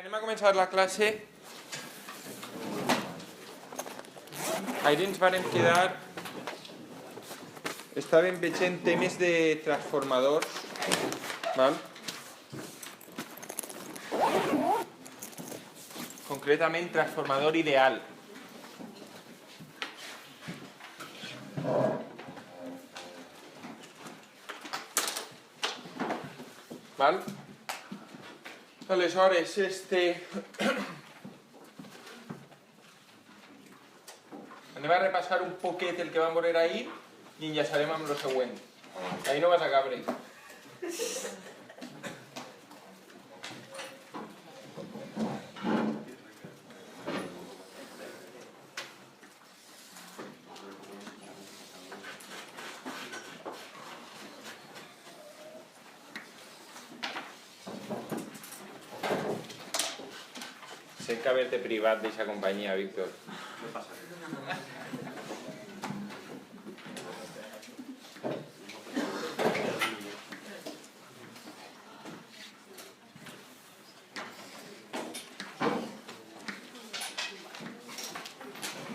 Anem a començar la classe. Ahir ens vàrem quedar... Estàvem veient temes de transformadors, val? Concretament transformador ideal. Val? Aleshores, anem a repassar un poquet el que vam veure ahir i enllaçarem amb el següent. Ahir no vas a cabre. Sé que haver-te privat d'aquesta companyia, Víctor. No passa res.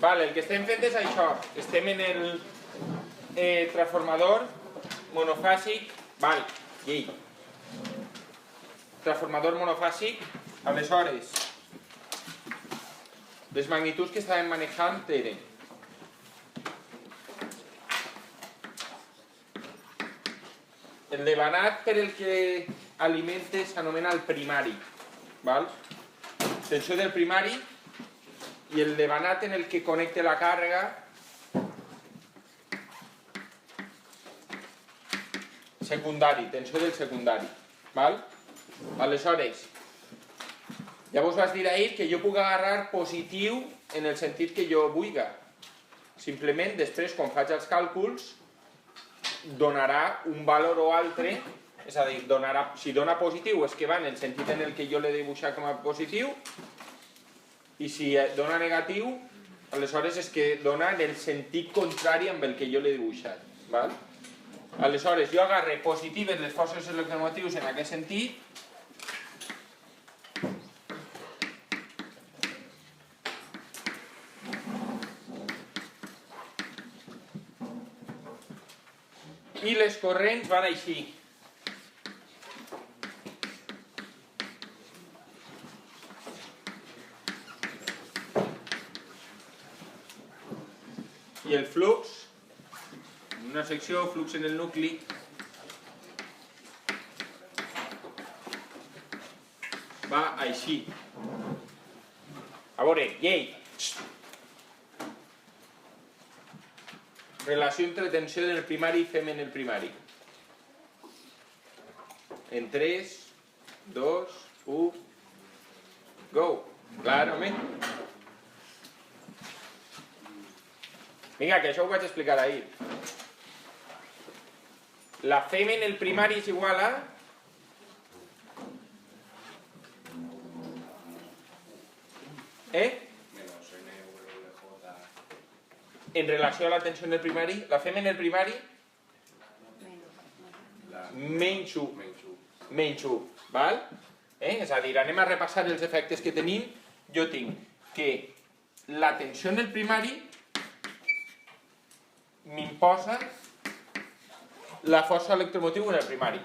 Vale, el que estem fent és això. Estem en el transformador monofàsic. Val, llei. Transformador monofàsic. Aleshores, les magnituds que estàvem manejant eren el devanat per el que alimenta s'anomena el primari, val? Tensió del primari, i el devanat en el que connecta la càrrega secundari, tensió del secundari, val? Aleshores, ja vos vas dir ahir que jo puc agarrar positiu en el sentit que jo vulgui. Simplement, després, quan faig els càlculs, donarà un valor o altre, és a dir, si dona positiu és que va en el sentit en el que jo l'he dibuixat com a positiu, i si dona negatiu, aleshores és que dona en el sentit contrari amb el que jo l'he dibuixat. Val? Aleshores, jo agarre positives les forces electromotrius en aquest sentit, i les corrents van així. I el flux, en una secció, flux en el nucli, va així. A veure, llei. Relació entre tensió del primari i fem en el primari. En 3, 2, 1, go. Clarament. Vinga, que això ho vaig explicar ahir. La fem en el primari és igual a... En relació a la tensió en el primari, la fem en el primari menys 1. Menys 1, val? És a dir, anem a repassar els efectes que tenim. Jo tinc que la tensió en el primari m'imposa la força electromotriu en el primari.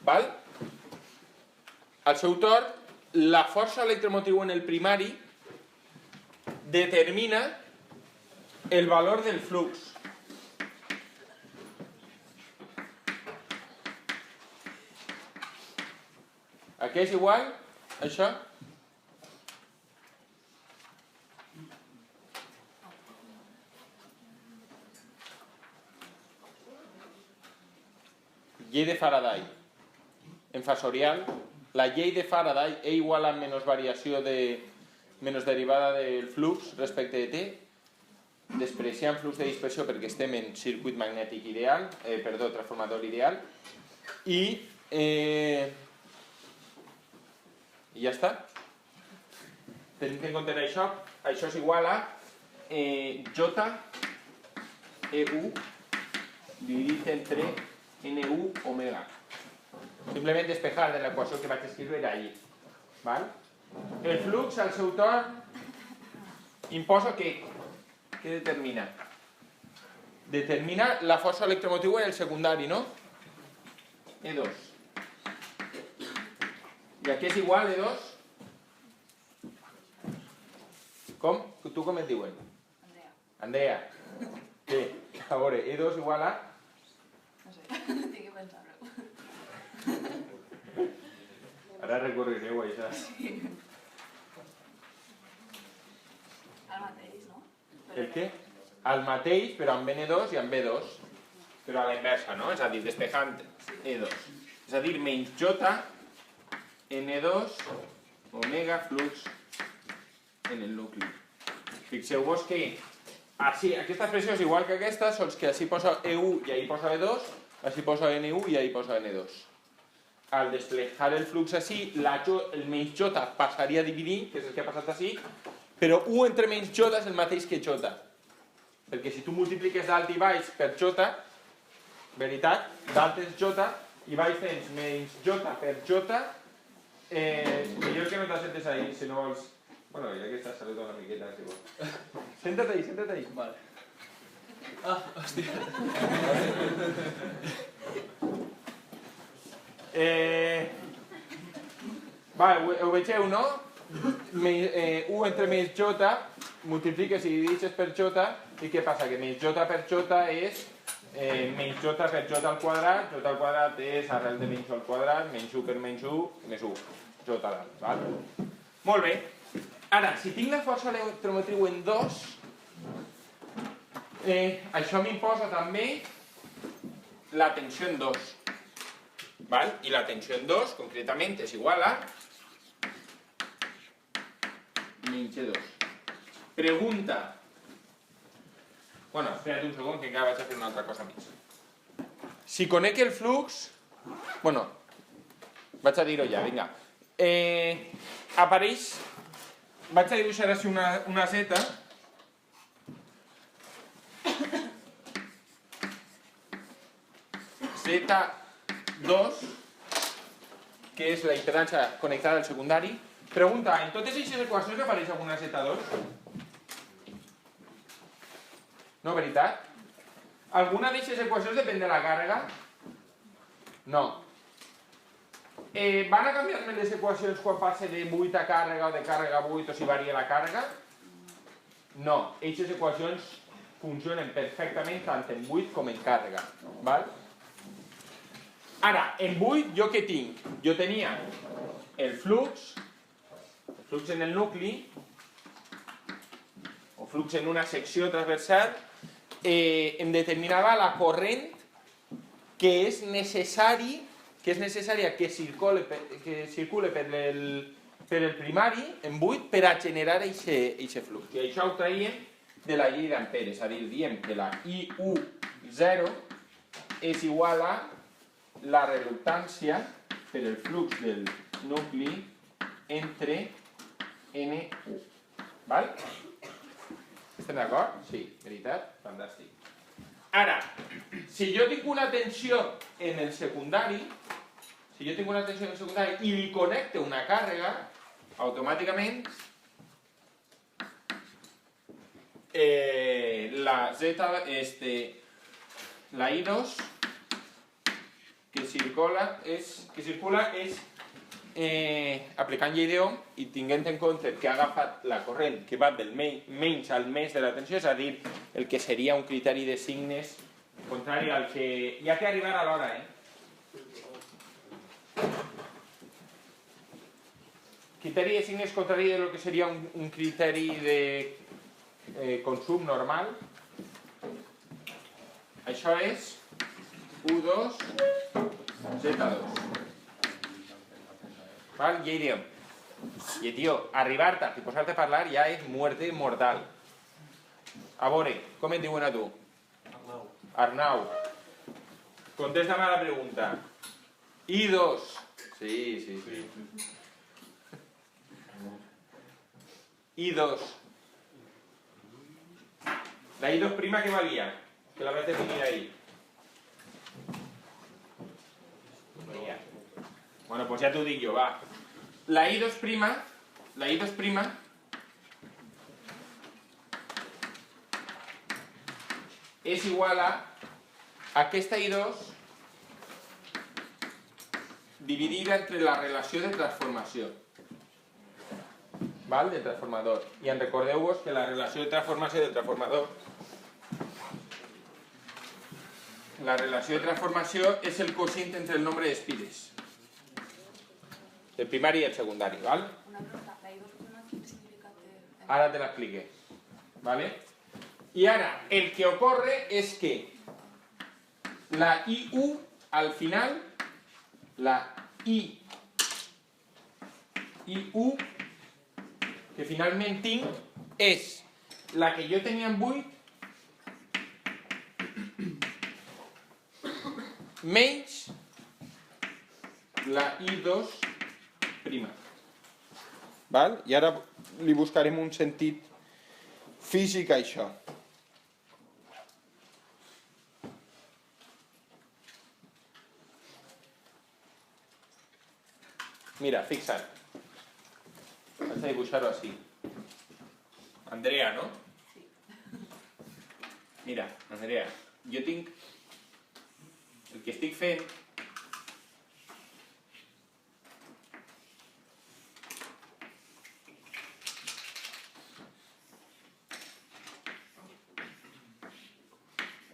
Val? Al seu torn, la força electromotriu en el primari determina el valor del flux. A què és igual? Això? Llei de Faraday. En fasorial, la llei de Faraday E igual a menys variació de menys derivada del flux respecte de T, despreciant flux de dispersió perquè estem en circuit magnètic ideal, transformador ideal, i ja està. Tenim en compte això és igual a J EU dividit entre NU omega. Simplement despejar de l'equació que vaig escriure allí. Val? El flux al seu torn imposa què determina? Determina la força electromotriu en el secundari, no? E2. I aquí és igual E2? Com? Tu com et diuen? Andrea. Què? A veure, E2 igual a? No sé, tinc que pensar-ho. Ara recorrereu això. Sí. El mateix, no? El què? El mateix, però amb N2 i amb B2. Però a la inversa, no? És a dir, despejant E2. És a dir, menys J N2 omega flux en el nucli. Fixeu-vos que així, aquesta expressió és igual que aquesta, sols que així posa EU i ahí posa E2, així posa NU i ahí posa N2. Al desplegar el flux així, el menys J passaria a dividir, que és el que ha passat així, però 1 entre menys J és el mateix que J. Perquè si tu multipliques dalt i baix per J, veritat, dalt és J, i baix tens menys J per J, millor que no t'assetes ahí, si no vols... Bueno, ja que estàs saludat una miqueta, si vols. Senta't ahí, senta't ahí. Vale. Ah, hòstia. Vale, ho vegeu, no? 1 entre menys J, multipliques i divides per J, i què passa? Que menys J per J és menys J per J al quadrat és arrel de menys al quadrat, menys 1 per menys 1, més 1, J dalt, val? Molt bé. Ara, si tinc la força electromotriu en 2, això m'imposa també la tensió en 2. Val? I la tensió en 2, concretament, és igual a menys E2. Pregunta. Bueno, espera't un segon, que encara vaig a fer una altra cosa més. Si conec el flux... Bueno, vaig a dir-ho ja, vinga. Apareix... Vaig a dibuixar així una Z. Z2, que és la impedància connectada al secundari. Pregunta, en totes aquestes equacions apareix alguna Z2? No, veritat? Alguna d'aquestes equacions depèn de la càrrega? No. Van a canviar-me les equacions quan passe de 8 a càrrega o de càrrega a 8 o si varia la càrrega? No, aquestes equacions funcionen perfectament tant en 8 com en càrrega. Val? Ara, en 8 jo què tinc? Jo tenia el flux en el nucli, o flux en una secció transversal, em determinava la corrent que és necessària que circule per el primari en 8 per a generar aquest flux. I això ho traiem de la llei d'Ampere, és a dir, diem que la IU0 és igual a la reluctància per el flux del nucli entre NU. Val? Estem d'acord? Sí, veritat? Fantàstic. Ara, si jo tinc una tensió en el secundari, i li connecto una càrrega, automàticament la Z, la I2 que circula és aplicant llei d'Ohm i tinguent en compte que ha agafat la corrent que va del menys al més de la tensió, és a dir, el que seria un criteri de signes contrari al que... Ja té arribar a l'hora, Criteri de signes contrari a lo que seria un criteri de consum normal. Això és U2, Z2. Val? Llei d'Ohm. I, tio, arribar tard i posar-te a parlar ja és muerte mortal. A veure, com et diuen a tu? Arnau. Arnau. Contesta'm a la pregunta. I2. Sí. I2. La I2 prima que valia, que la vaig definir ahí. Bueno, pues ja t'ho dic jo, va. La I2', és igual a aquesta I2 dividida entre la relació de transformació. Val? De transformador. I en recordeu-vos que la relació de transformació del transformador és el quocient entre el nombre d'espires. El primari i el secundari, val? Una pregunta, la I2', quin significat té? Ara te l'expliqué. ¿Vale? Y ahora, el que ocurre es que la IU al final, la IU que finalment tinc és la que jo tenia en 8 menys la I2'. Val? I ara li buscarem un sentit físic a això. Mira, fixa't. Vaig a dibuixar-ho així. Andrea, no? Sí. Mira, Andrea, jo tinc... El que estic fent...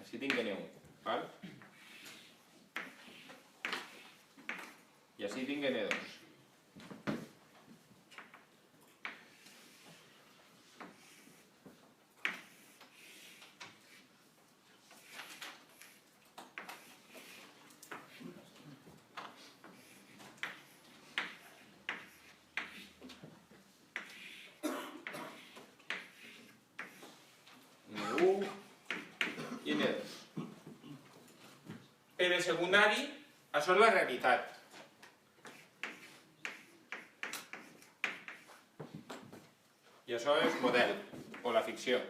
Així tinc N1, val? I així tinc N2. N1 i N2. En el secundari, això és la realitat. I això és model, o la ficció.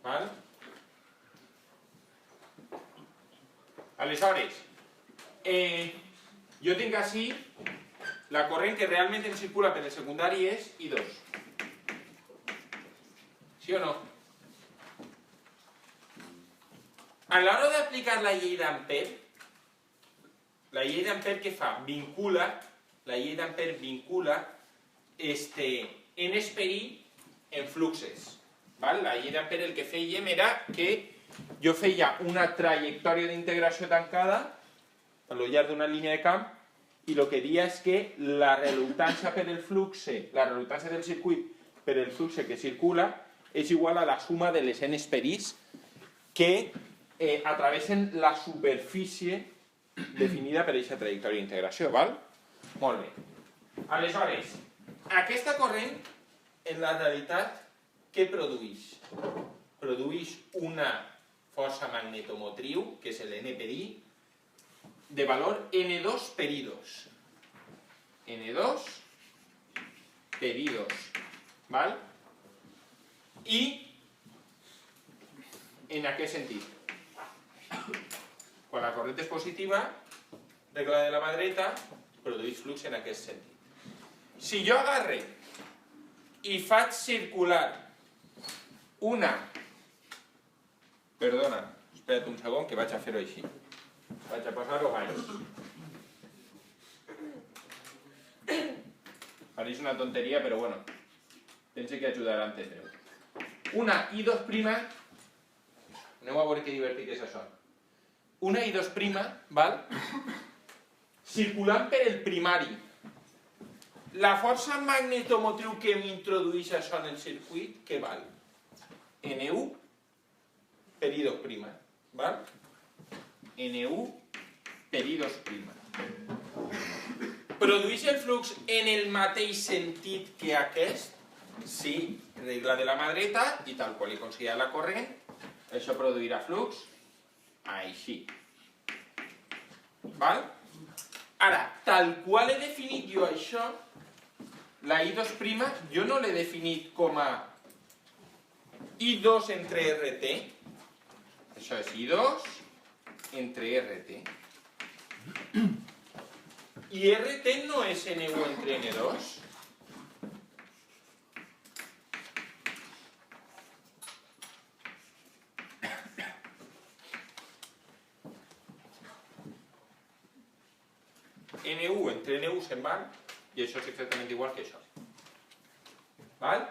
Val? Aleshores, jo tinc així la corrent que realment em circula per el secundari és I2. ¿Sí o no? A l'hora d'aplicar la llei d'Ampere, la llei d'Ampere què fa? La llei d'Ampere vincula en esperí en fluxes. Val? La llei d'Ampere el que fèiem era que jo feia una trajectòria d'integració tancada a lo llarg d'una línia de camp i el que dia és que la reluctància per el flux, la reluctància del circuit per el flux que circula és igual a la suma de les n esperits que atravessen la superfície definida per aquesta trajectòria d'integració, val? Molt bé. Aleshores, aquesta corrent, en la realitat, què produeix? Produeix una força magnetomotriu, que és l'N per I, de valor N2 per I2. N2 per I2. Val? I en aquest sentit. Quan la corrent és positiva, regla de la mà dreta, produeix flux en aquest sentit. Si jo agarre i faig circular una... Perdona, espera't un segon que vaig a fer-ho així. Vaig a posar-ho baix. Pareix una tonteria, però bueno, penso que ajudarà a entendre-ho. Una I2', aneu a veure que divertit és això. Una I2', val? Circulant per el primari. La força magnetomotriu que m'introdueix això en el circuit, què val? N1 per I2', val? N1 per I2'. Produeix el flux en el mateix sentit que aquest? Sí, regla de la mà dreta, i tal qual he considerat la corrent, això produirà flux així. Val? Ara, tal qual he definit jo això, la I2', jo no l'he definit com a I2 entre RT, això és I2 entre RT. ¿Y RT no es N1 entre N2? N1 entre N1 se'n van, i això és exactament igual que això. Val?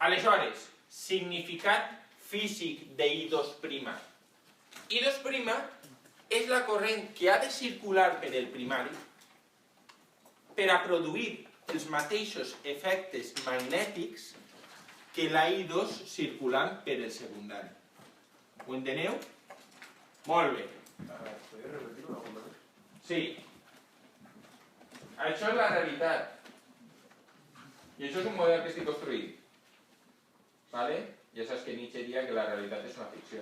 Aleshores, significat físic de I2'. I2' és la corrent que ha de circular per el primari per a produir els mateixos efectes magnètics que la I2 circulant per el secundari. Ho enteneu? Molt bé. ¿Podrías repetirlo alguna vez? Sí. Això és la realitat. I això és un model que estic construint. ¿Vale? Ja saps que Nietzsche diria que la realitat és una ficció.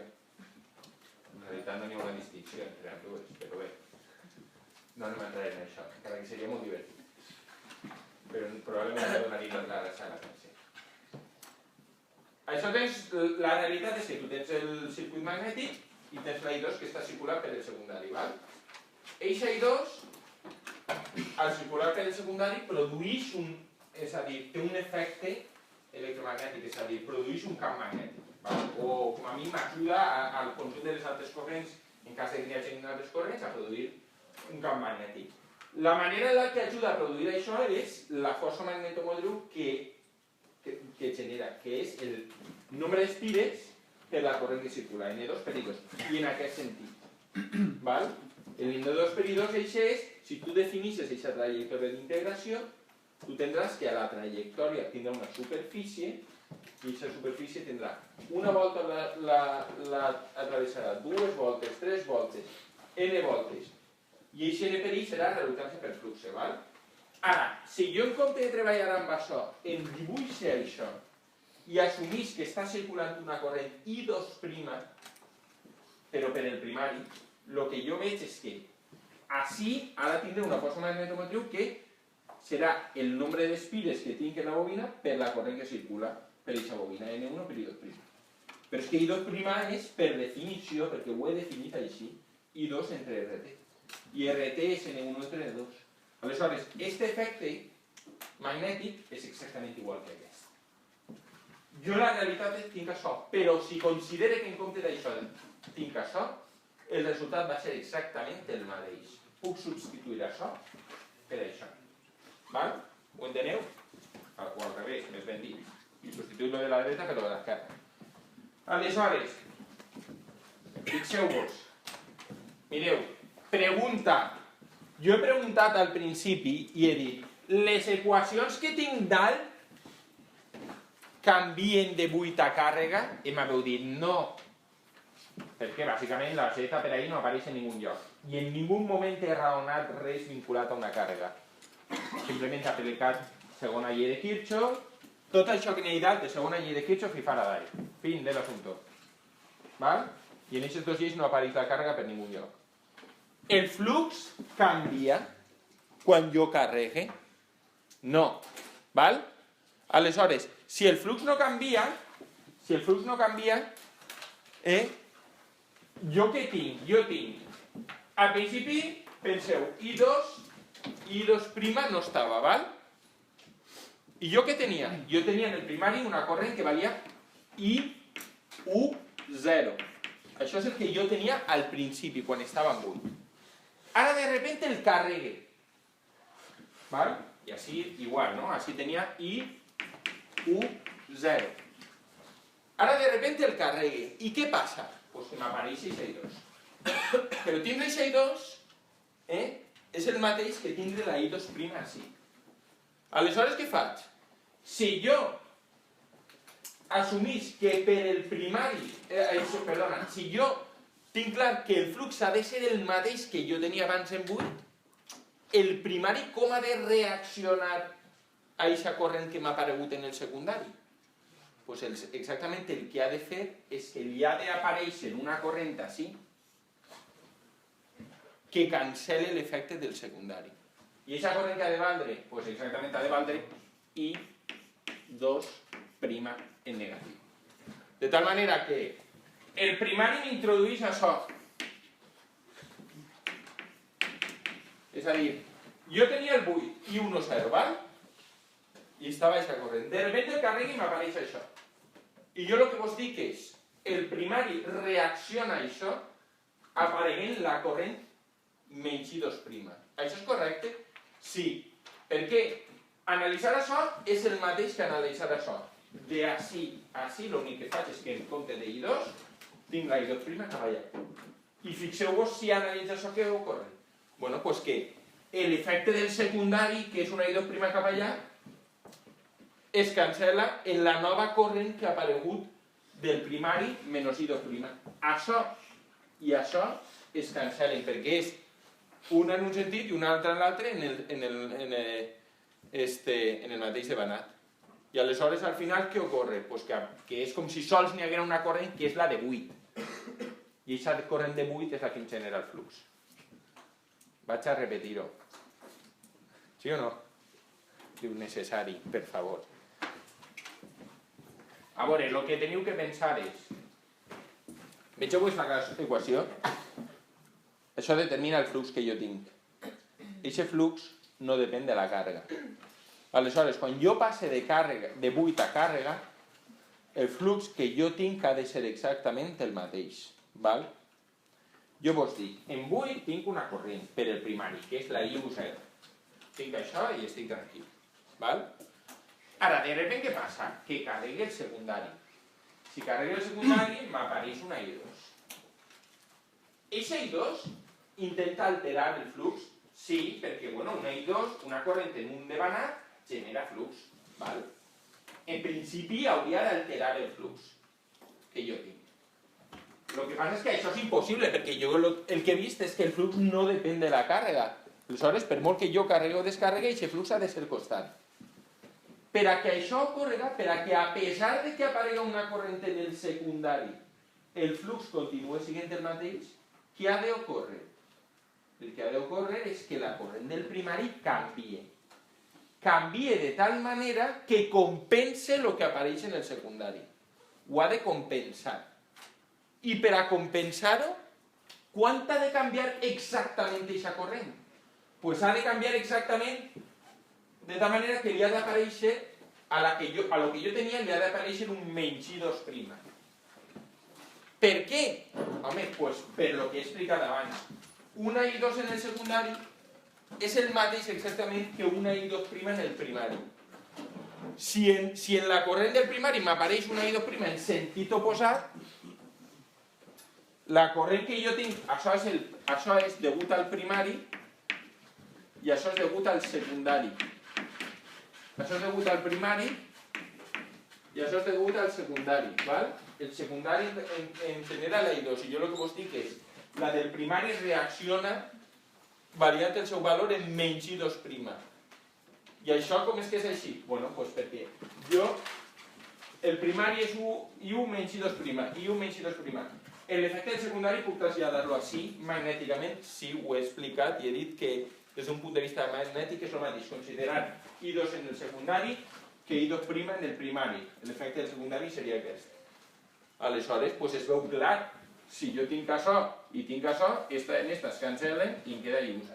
En realitat no hi ha una distinció entre les dues, però bé. No anem a entrar en això, encara que seria molt divertit. Però probablement no donaria la raça a la classe. Això tens, la realitat és que tu tens el circuit magnètic i tens la I2 que està circulant per el secundari, val? Eixa I2, al circular per el secundari, produeix un, és a dir, té un efecte electromagnètic, és a dir, produeix un camp magnètic, val? O com a mi m'ajuda al conjunt de les altres corrents, en cas de que hi hagi altres corrents, a produir un camp magnètic. La manera en la que ajuda a produir això és la força magnetomòdul que genera, que és el nombre d'espires per la corrent que circula, N2 per I2, i en aquest sentit. Val? El N2 per I2 és, si tu definisses aquesta trajectòria d'integració, tu tindràs que a la trajectòria tindrà una superfície, i aquesta superfície tindrà una volta atravessada, 2 voltes, 3 voltes, n voltes, i aquest n per I serà reluctància per flux, val? Ara, si jo en compte de treballar amb això, em dibuixe això, i assumís que està circulant una corrent I2', però per el primari, el que jo veig és que així ha de tindre una força magnetomotriu que serà el nombre d'espires que tinc en la bobina per la corrent que circula per aquesta bobina, N1 per I2'. Però és que I2' és, per definició, perquè ho he definit així, I2 entre RT. I RT és N1 entre N2. Aleshores, aquest efecte magnètic és exactament igual que aquest. Jo la realitat tinc això, però si considere que en compte d'això tinc això, el resultat va ser exactament el mateix. Puc substituir això per això. Val? Ho enteneu? O al revés, més ben dit. Substituir-lo de la dreta per lo de l'esquerra. Aleshores, fixeu-vos. Mireu, pregunta. Jo he preguntat al principi i he dit, les equacions que tinc dalt canvien de 8 a càrrega? I m'haveu dit, no. Perquè bàsicament la Z per ahí no apareix en ningú lloc. I en ningú moment he raonat res vinculat a una càrrega. Simplement he aplicat segona llei de Kirchhoff, tot això que n'hi ha dalt de segona llei de Kirchhoff i Faraday. Fin de l'assumpte. Val? I en aquestes dues lleis no apareix la càrrega per ningú lloc. El flux canvia quan jo carregue? No. Val? Aleshores, si el flux no canvia, jo què tinc? Jo tinc, al principi, penseu, I2' no estava, val? I jo què tenia? Jo tenia en el primari una corrent que valia I1,0. Això és el que jo tenia al principi, quan estava en buit. Ara de repente el carregue. ¿Vale? Y así igual, ¿no? Así tenía I1,0. Ahora de repente el carregue. ¿Y qué pasa? Pues que m'apareix I2. Però tindre I2 és el mateix que tindre la I2' així. Aleshores, què faig? Si jo assumís que per el primari... perdona, si jo tinc clar que el flux ha de ser el mateix que jo tenia abans en buit, el primari com ha de reaccionar a aquesta corrent que m'ha aparegut en el secundari? Pues exactament el que ha de fer és que li ha d'aparèixer una corrent així que cancel·le l'efecte del secundari. I aquesta corrent que ha de valdre? Pues exactament ha de valdre I2' en negatiu. De tal manera que el primari m'introdueix això. És a dir, jo tenia el 8 i 1 0, val? I estava això corrent. De repente el carregui i m'apareix això. I jo el que vos dic és, el primari reacciona a això apareguent la corrent menys I2'. Això és correcte? Sí. Per què? Analitzar això és el mateix que analitzar això. De ací a ací l'únic que faig és que en compte de I2 tinc la I2' cap allà. I fixeu-vos si analitza això què ocorre. Bueno, doncs que l'efecte del secundari, que és una I2' cap allà, es cancel·la en la nova corrent que ha aparegut del primari menys I2'. Això i això es cancel·len perquè és una en un sentit i una altra en l'altre en el mateix debanat. I aleshores al final què ocorre? Pues que és com si sols n'hi haguera una corrent que és la de 8. I aquesta corrent de 8 és la que em genera el flux. Vaig a repetir-ho. Sí o no? Diu necessari, per favor. A veure, el que teniu que pensar és... Vegeu aquesta equació? Això determina el flux que jo tinc. Aquest flux no depèn de la càrrega. Aleshores, quan jo passe de 8 a càrrega, el flux que jo tinc ha de ser exactament el mateix. Val? Jo vos dic, en 8 tinc una corrent per el primari, que és la I10. Tinc això i estic tranquil. Val? Ara, de repente, què passa? Que carregui el secundari. Si carregui el secundari, m'apareix una I2. Eixa I2 intenta alterar el flux? Sí, perquè una I2, una corrent en un debanat, genera flux. Val? En principi hauria d'alterar el flux que jo tinc. El que passa és que això és impossible, perquè jo el que he vist és que el flux no depèn de la càrrega. Aleshores, per molt que jo carregue o descarregue, aquest flux ha de ser constant. Per a que això ocorrega, per a que a pesar de que aparega una corrent en el secundari, el flux continua sent el mateix, què ha d'ocórrer? El que ha d'ocórrer és que la corrent del primari canvie. Canvie de tal manera que compense el que apareix en el secundari. Ho ha de compensar. I per a compensar-ho, quant ha de canviar exactament aquesta corrent? Doncs ha de canviar exactament de tal manera que li ha d'aparèixer a lo que jo tenia li ha d'aparèixer un menys I2'. Per què? Home, doncs per lo que he explicat abans. Una I2 en el secundari és el mateix exactament que una I2' en el primari. Si en la corrent del primari m'apareix una I2' en sentit oposat, la corrent que jo tinc, això és degut al primari i això és degut al secundari. Això és degut al primari i això és degut al secundari. Val? El secundari en genera la I2 i jo el que vos dic és la del primari reacciona variant el seu valor en menys I2'. I això com és que és així? Bueno, doncs perquè el primari és 1 i 1 menys I2', i 1 menys I2'. L'efecte del secundari puc traslladar-lo així magnèticament, sí, ho he explicat i he dit que des d'un punt de vista magnètic és el mateix, considerar I2 en el secundari que I2' en el primari. L'efecte del secundari seria aquest. Aleshores, doncs es veu clar, si jo tinc això i tinc això, aquestes cancel·len i em queda I10.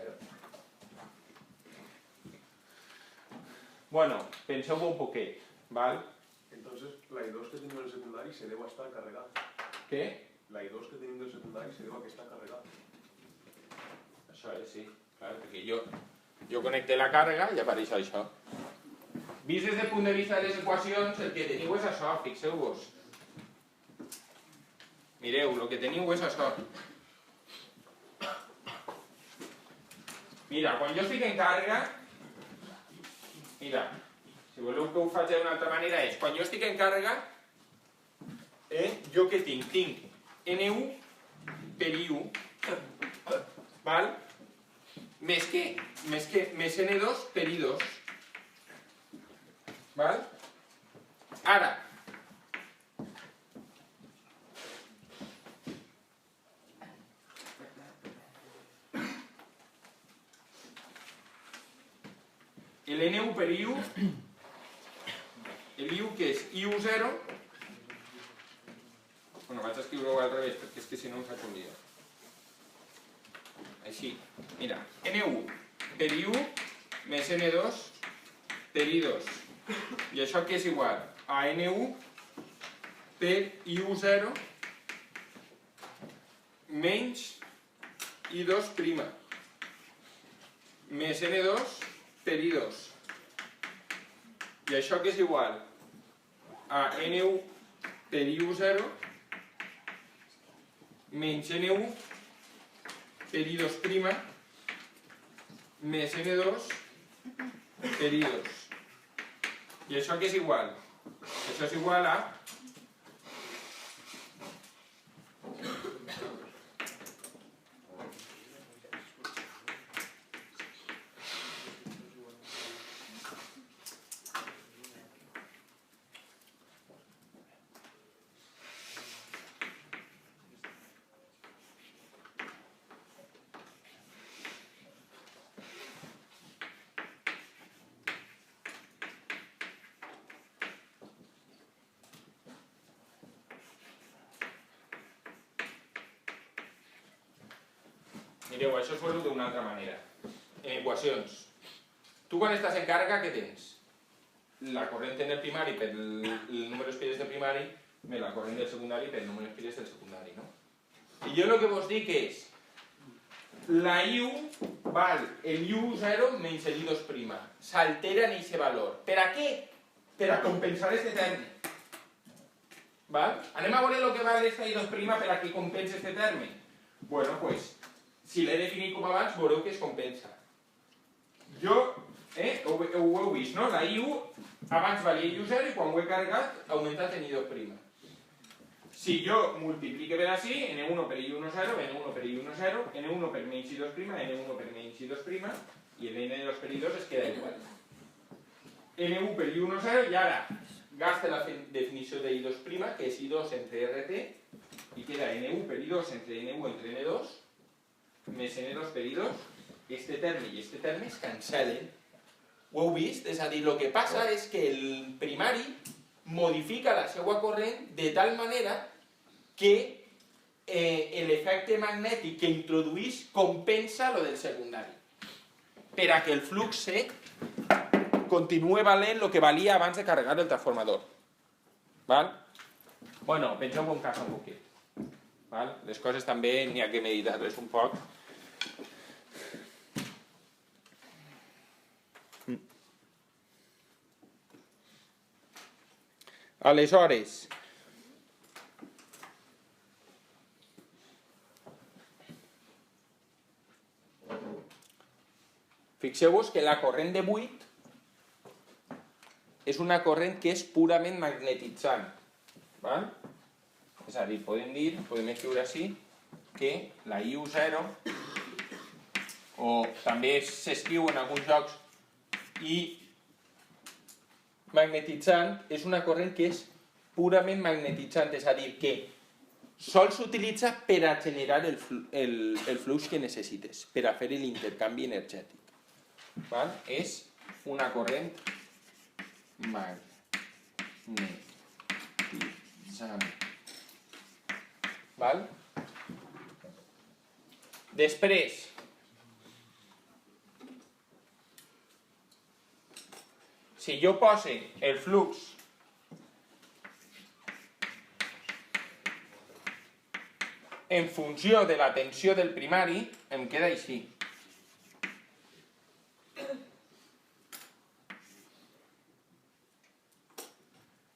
Bueno, penseu-ho un poquet, ¿vale? Entonces, la I2 que tenim del secundari se deu estar carregat. Què? La I2 que tenim del secundari se deu a que està carregat. Això és, sí. Clar, perquè jo connecte la càrrega i apareix això. Vist des del punt de vista de les equacions, el que teniu és això, fixeu-vos. Mireu, el que teniu és això. Mira, quan jo estic en càrrega, mira, si voleu que ho faig d'una altra manera és, quan jo estic en càrrega, jo què tinc? Tinc N1 per I1, val? Més N2 per I2. Val? Ara, l'N1 per I1, l'I1 que és I10, bueno, vaig a escriure-ho al revés perquè és que si no em faig un lío. Així, mira, N1 per I1 més N2 per I2. I això que és igual a N1 per I10 menys I2' més N2 per I2. I això que és igual a N1 per I10 menys N1 per I2' més N2 per I2. I això que és igual? Això és igual a mireu, això es veu d'una altra manera. En equacions. Tu quan estàs en càrrega, què tens? La corrent en el primari per el número d'espires del primari més la corrent del secundari per el número d'espires del secundari, no? I jo el que vos dic és la I1 val el I10 menys el I2'. S'altera en aquest valor. Per a què? Per a compensar aquest terme. Val? Anem a veure el que val aquesta I2' per a que compensa aquest terme. Bueno, pues, si l'he definit com abans, veureu que es compensa. Jo, ho heu vist, no? La I1 abans valia I10 i quan ho he carregat ha augmentat en I2'. Si jo multiplique per així, N1 per I10, N1 per I10, N1 per menys I2', N1 per menys I2', i N2 per I2 es queda igual. N1 per I10 i ara gasta la definició de I2', que és I2 entre RT, i queda N1 per I2 entre N1 entre N2, més N2 per I2, este terme i este terme es cancelen. Ho heu vist? És a dir, el que passa és que el primari modifica la seva corrent de tal manera que l'efecte magnètic que introduís compensa lo del secundari. Per a que el flux C continue valent el que valia abans de carregar el transformador. Val? Bueno, penseu com casa un poquet. Val? Les coses també n'hi ha que meditar-les un poc. Aleshores, fixeu-vos que la corrent de 8 és una corrent que és purament magnetitzant. Val? És a dir, podem escriure així que la I10, o també s'escriu en alguns llocs I magnetitzant, és una corrent que és purament magnetitzant, és a dir, que sol s'utilitza per a generar el flux que necessites, per a fer l'intercanvi energètic. Val? És una corrent magnetitzant. Val? Després, si jo pose el flux en funció de la tensió del primari, em queda així.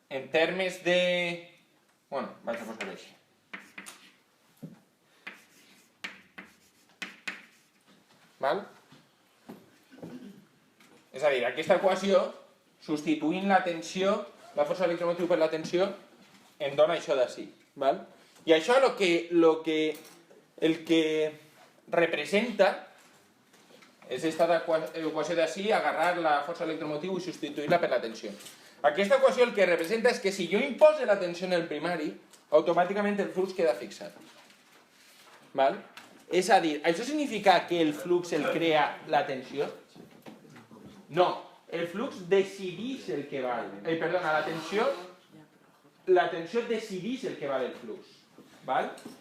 En termes de... Bueno, vaig a posar-ho així. Val? És a dir, aquesta equació, substituint la tensió, la força electromotriu per la tensió, em dona això d'ací. I això el que representa és aquesta equació d'ací, agarrar la força electromotriu i substituir-la per la tensió. Aquesta equació el que representa és que si jo impose la tensió en el primari, automàticament el flux queda fixat. És a dir, això significa que el flux el crea la tensió? No, el flux decideix el que val. Perdona, la tensió decideix el que val el flux.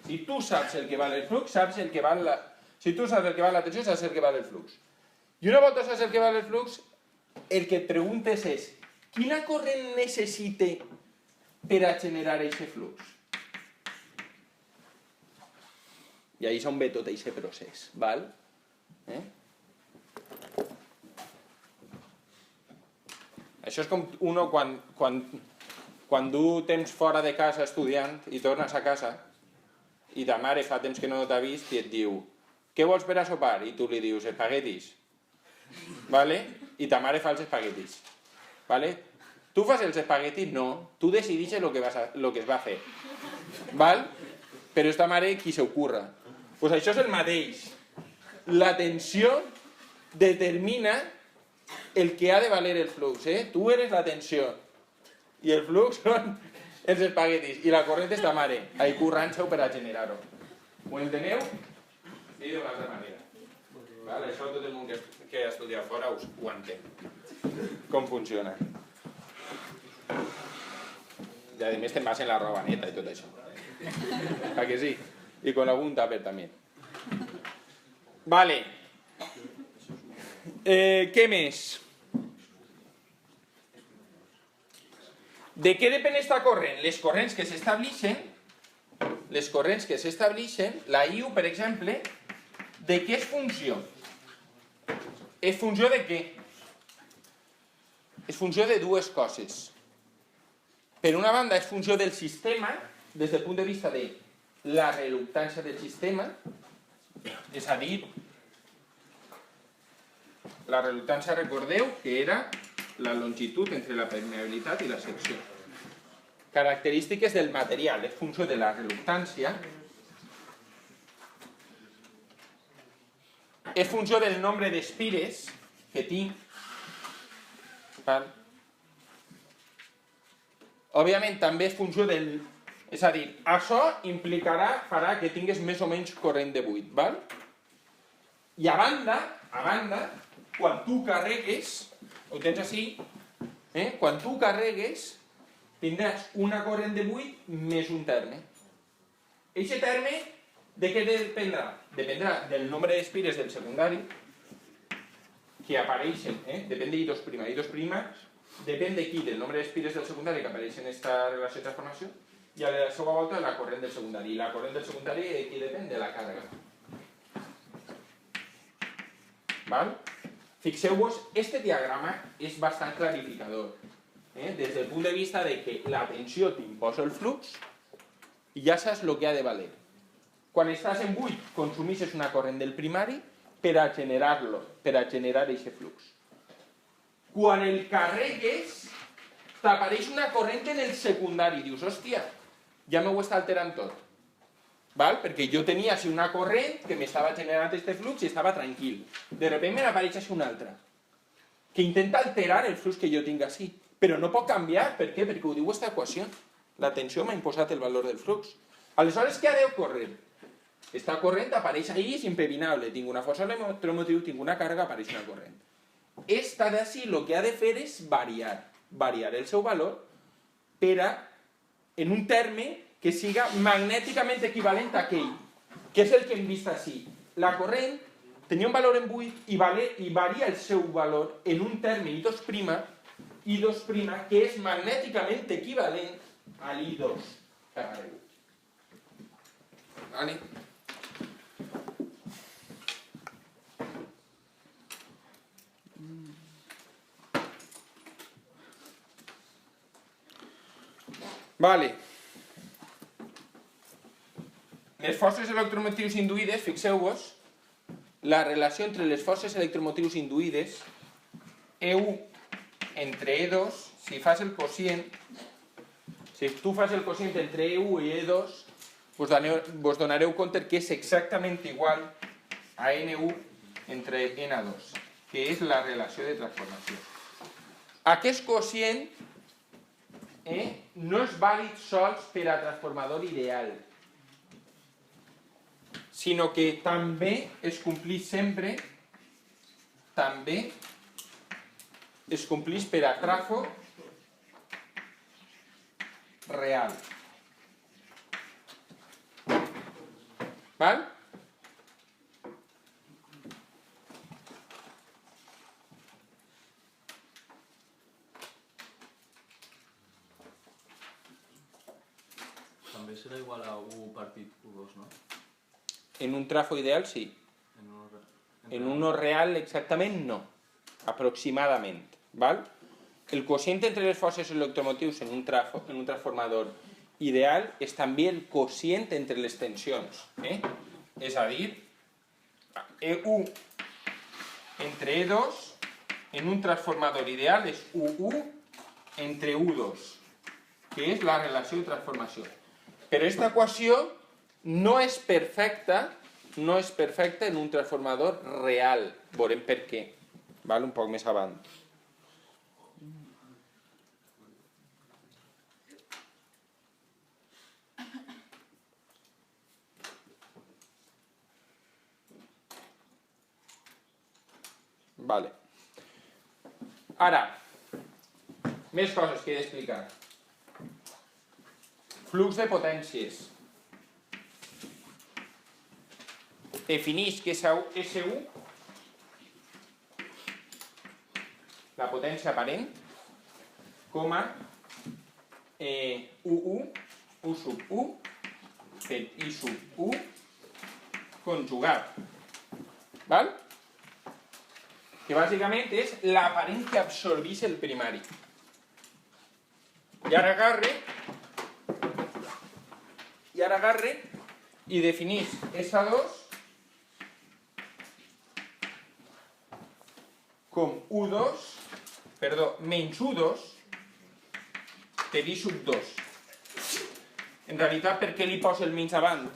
Si tu saps el que val el flux, saps el que val la... Si tu saps el que val la tensió, saps el que val el flux. I una volta saps el que val el flux, el que et preguntes és quina corrent necessite per a generar aquest flux? I ahí on ve tot aquest procés, val? Això és com uno quan du temps fora de casa estudiant i tornes a casa i ta mare fa temps que no t'ha vist i et diu què vols per a sopar? I tu li dius espaguetis. ¿Vale? I ta mare fa els espaguetis. ¿Vale? Tu fas els espaguetis? No. Tu decidixes lo que es va fer. ¿Val? Però esta mare qui s'ocurra. Pues això és el mateix. La tensió determina el que ha de valer el flux. Tu eres la tensió. I el flux són els espaguetis. I la corrent és ta mare. Ahí currant-se per a generar-ho. Ho enteneu? I d'una altra manera. Vale? Això tot el món que ha estudiat fora ho entén. Com funciona. I a més te'n vas en la roba neta i tot això. ¿A que sí? I con algun tàper també. Vale. Què més? De què depèn esta corrent? Les corrents que s'establixen, la IU, per exemple, de què és funció? És funció de què? És funció de dues coses. Per una banda, és funció del sistema, des del punt de vista de la reluctància del sistema, és a dir, la reluctància, recordeu, que era la longitud entre la permeabilitat i la secció. Característiques del material, és funció de la reluctància. És funció del nombre d'espires que tinc. Òbviament també és funció del... És a dir, això farà que tingues més o menys corrent de buit. Val? I a banda, quan tu carregues, ho tens així, quan tu carregues, tindràs una corrent de buit més un terme. Eixe terme, de què dependrà? Dependrà del nombre d'espires del secundari que apareixen, depèn de I2'. I2' depèn d'aquí, del nombre d'espires del secundari que apareixen en aquesta relació de transformació, i a la seva volta la corrent del secundari. I la corrent del secundari aquí depèn de la càrrega. Val? Fixeu-vos, este diagrama és bastant clarificador. Des del punt de vista de que la tensió t'imposa el flux i ja saps el que ha de valer. Quan estàs en buit, consumeixes una corrent del primari per a generar-lo, per a generar aquest flux. Quan el carregues, t'apareix una corrent en el secundari. Dius, hòstia, ja m'ho està alterant tot. Val? Perquè jo tenia així una corrent que m'estava generant aquest flux i estava tranquil. De sobte me n'apareix així una altra, que intenta alterar el flux que jo tinc així. Però no pot canviar. Per què? Perquè ho diu aquesta equació. La tensió m'ha imposat el valor del flux. Aleshores, què ha d'ocórrer? Esta corrent apareix ahí, és impepinable. Tinc una força electromotriu, tinc una càrrega, apareix una corrent. Esta d'ací el que ha de fer és variar el seu valor per a, en un terme que siga magnèticament equivalent a aquell, que és el que hem vist així. La corrent tenia un valor en buit i varia el seu valor en un terme I2', que és magnèticament equivalent a l'I2 per a l'I2. Vale? Vale. Les forces electromotrius induïdes, fixeu-vos, la relació entre les forces electromotrius induïdes, E1 entre E2, si tu fas el quocient entre E1 i E2, vos donareu compte que és exactament igual a N1 entre N2, que és la relació de transformació. Aquest quocient no és vàlid sols per a transformador ideal, sinó que també es compleix sempre, també es compleix per a trafo real. Val? B serà igual a U partit U2, no? En un trafo ideal sí. En uno real exactament no. Aproximadament. ¿Val? El cociente entre les forces electromotius en un transformador ideal és també el quocient entre les tensions. És a dir, E1 entre E2 en un transformador ideal és U1 entre U2, que és la relació de transformació. Però aquesta equació no és perfecta en un transformador real. Veurem per què. Val? Un poc més avant. Vale. Ara, més coses que he d'explicar. Flux de potències. Defineix que S1, la potència aparent, com a U1, U sub 1, per I sub 1, conjugat. Val? Que bàsicament és l'aparent que absorbeix el primari. I ara agarre i defineix S2 com U2, menys U2 per I sub 2. En realitat, per què li poso el menys avant?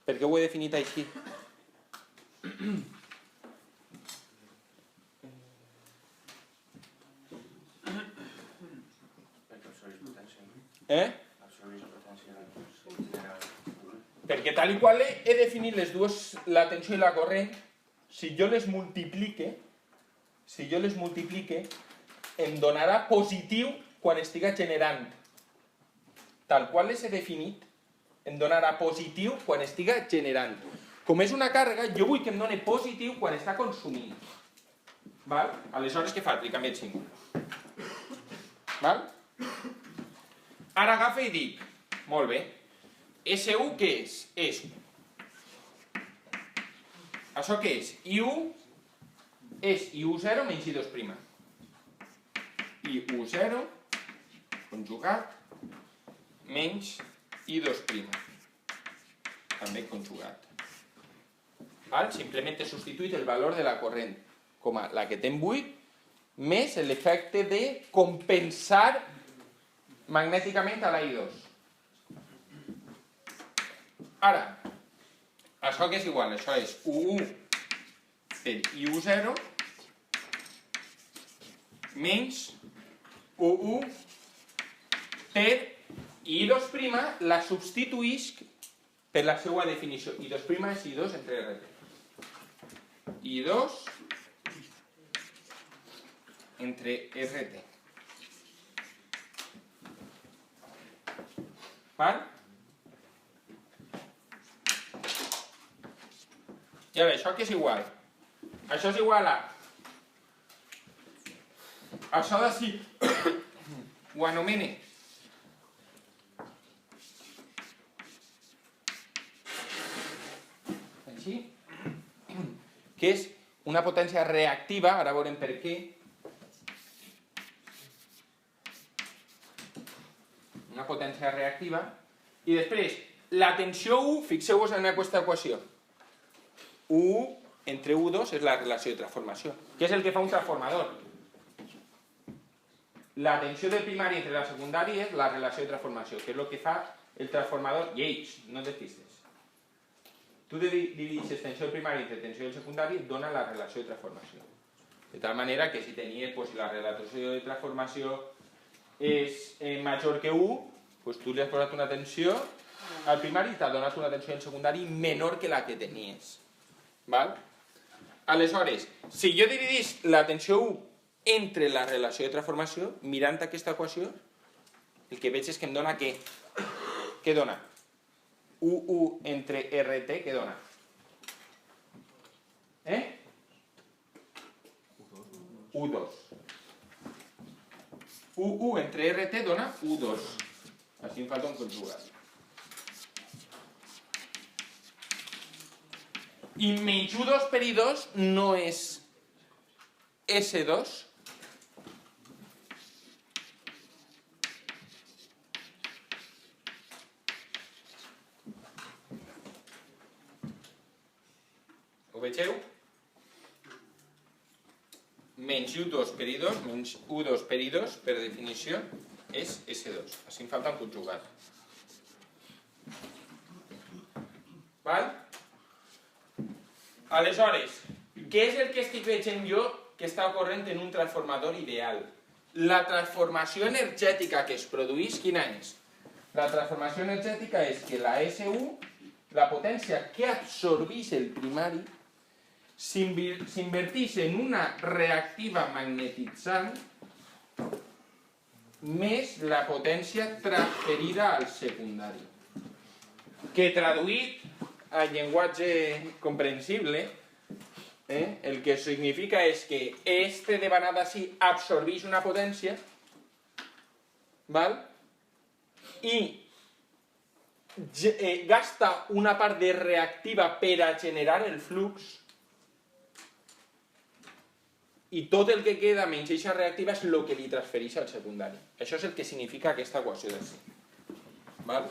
Per què ho he definit així? Perquè tal i qual he definit les dues, la tensió i la corrent, si jo les multiplique, em donarà positiu quan estiga generant. Tal qual les he definit, em donarà positiu quan estiga generant. Com és una càrrega, jo vull que em doni positiu quan està consumint. Val? Aleshores, què fa? Li canvia el símbol. Val? Ara agafa i dic, molt bé, S1 què és? Això què és? I1 és I10 menys I2'. I10 conjugat menys I2'. També conjugat. Simplement he substituït el valor de la corrent com a la que té en 8 més l'efecte de compensar magnèticament a la I2. Ara, això que és igual? Això és U1 per I10 menys U1 per I2', la substituïsc per la seva definició. I2' és I2 entre RT. I2 entre RT. Val? I ara, això què és igual? Això és igual a... Això d'ací ho anomene així, que és una potència reactiva, ara veurem per què. Una potència reactiva. I després, la tensió U, fixeu-vos en aquesta equació. U entre U2 és la relació de transformació. Què és el que fa un transformador? La tensió del primari entre la secundari és la relació de transformació, que és el que fa el transformador lleig, no et despistes. Tu divideixes tensió del primari entre tensió del secundari i et dona la relació de transformació. De tal manera que si tenies, si la relació de transformació és major que 1, tu li has posat una tensió al primari i t'ha donat una tensió al secundari menor que la que tenies. Val? Aleshores, si jo dividís la tensió 1 entre la relació de transformació, mirant aquesta equació, el que veig és que em dona què? Què dona? U1 entre RT, què dona? U2. U1 entre RT dona U2. Així em falta un conjugat. I menys U2 per I2 no és S2. Ho vegeu? Menys U2 per I2, menys U2 per I2, per definició, és S2. Així em falta un conjugat. Val? Aleshores, què és el que estic veient jo que està ocorrent en un transformador ideal? La transformació energètica que es produeix, quina és? La transformació energètica és que la SU, la potència que absorbeix el primari, s'inverteix en una reactiva magnetitzant més la potència transferida al secundari. Que traduït a llenguatge comprensible, el que significa és que este devanat així absorbeix una potència, val? I gasta una part de reactiva per a generar el flux, i tot el que queda menys eixa reactiva és el que li transfereix al secundari. Això és el que significa aquesta equació d'ací. Val?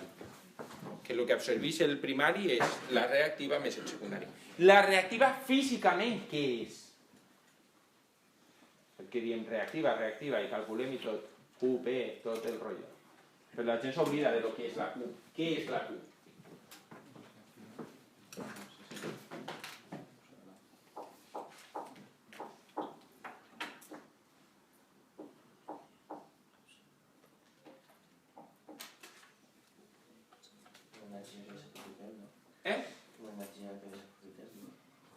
Que el que absorbeix el primari és la reactiva més el secundari. La reactiva físicament què és? El que diem reactiva, i calculem i tot. Q, P, tot el rotllo. Però la gent s'oblida de lo que és la Q. Què és la Q?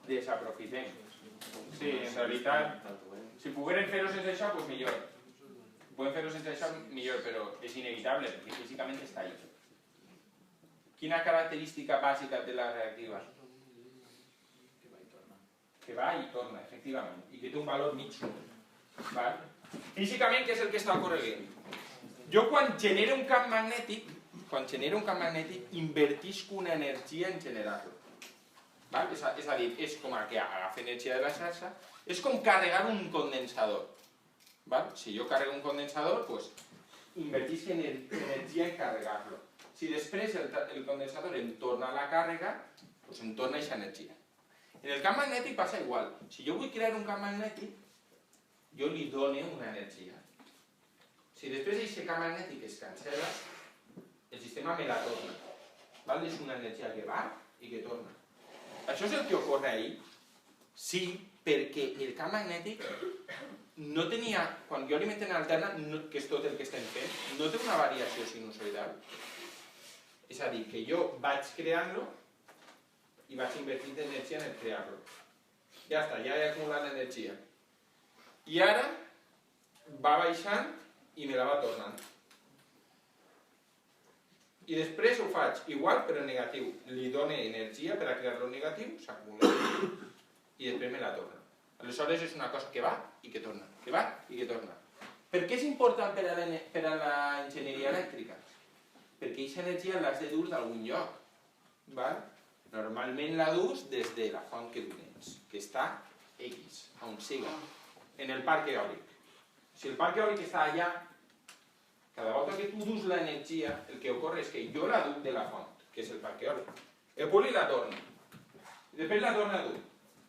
Desaprofitem. Sí, en realitat, si pogueren fer-ho sense això, doncs millor. Si poden fer-ho sense això, millor, però és inevitable, perquè físicament està ahí. Quina característica bàsica té la reactiva? Que va i torna, efectivament, i que té un valor mig nul. Físicament, què és el que està ocorrent? Jo quan genero un camp magnètic, invertisc una energia en generar-lo. És a dir, és com que agafa energia de la xarxa, és com carregar un condensador. Si jo carrego un condensador, invertisc energia en carregar-lo. Si després el condensador em torna la càrrega, em torna aquesta energia. En el camp magnètic passa igual. Si jo vull crear un camp magnètic, jo li dono una energia. Si després aquest camp magnètic es cancel·la, el sistema me la torna. És una energia que va i que torna. Això és el que ocorre ahir? Sí, perquè el camp magnètic no tenia, quan jo alimento en alterna, que és tot el que estem fent, no té una variació sinusoidal. És a dir, que jo vaig creant-lo i vaig invertint energia en el crear-lo. Ja està, ja he acumulat l'energia. I ara va baixant i me la va tornant. I després ho faig igual però negatiu. Li dono energia per a crear-lo negatiu, s'acumula i després me la torna. Aleshores és una cosa que va i que torna, que va i que torna. Per què és important per a la enginyeria elèctrica? Perquè aquesta energia l'has de dur d'algun lloc. Normalment la dus des de la font que dones, que està X, on siga, en el parc eòlic. Si el parc eòlic està allà, cada volta que tu dus l'energia, el que ocorre és que jo la duc de la font, que és el parc eòlic. El poli la torna. I després la torna a dur.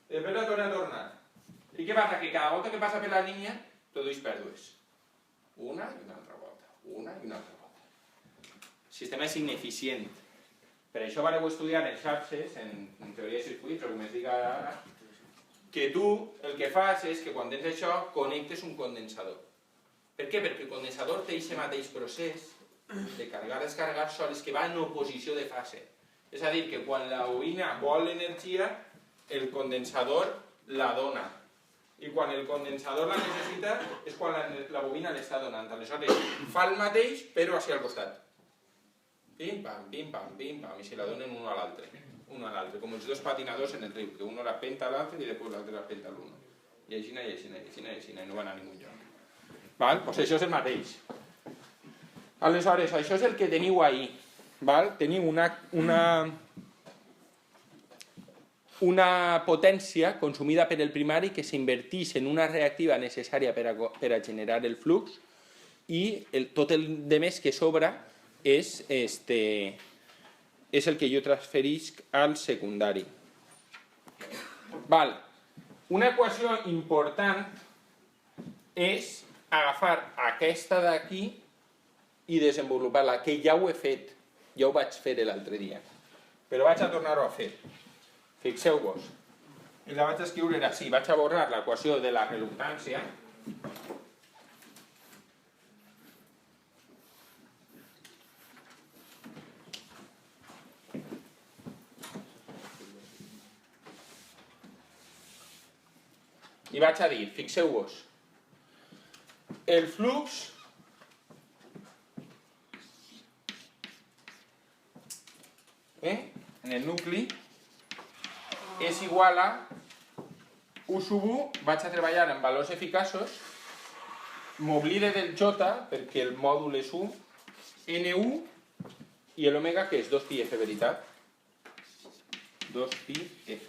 I després la torna a tornar. I què passa? Que cada volta que passa per la línia, produeix pèrdues. Una i una altra volta. Una i una altra volta. El sistema és ineficient. Per això vareu estudiar en xarxes, en teoria de circuits, o com es diga ara, que tu el que fas és que quan tens això, connectes un condensador. Per què? Perquè el condensador té aquest mateix procés de carregar-descarregar sols que va en oposició de fase. És a dir, que quan la bobina vol l'energia, el condensador la dona. I quan el condensador la necessita és quan la bobina l'està donant. Aleshores, fa el mateix, però hacia al costat. Pim-pam, pim-pam, pim-pam, i se la donen un a l'altre. Com els dos patinadors en el riu, que uno la penta a l'altre i després l'altre la penta a l'uno. I així, i no van a ningú lloc. Doncs això és el mateix. Aleshores, això és el que teniu ahí. Val? Teniu una potència consumida per el primari que s'inverteix en una reactiva necessària per a generar el flux i tot el de més que sobra és el que jo transferisc al secundari. Val. Una equació important és agafar aquesta d'aquí i desenvolupar-la, que ja ho he fet, ja ho vaig fer l'altre dia, però vaig a tornar-ho a fer. Fixeu-vos, i la vaig escriure així, vaig a borrar l'equació de la reluctància, i vaig a dir, fixeu-vos, el flux en el nucli és igual a U sub 1, vaig a treballar en valors eficaços, m'oblide del J perquè el mòdul és 1, N1 i l'omega que és 2πf, veritat? 2πf.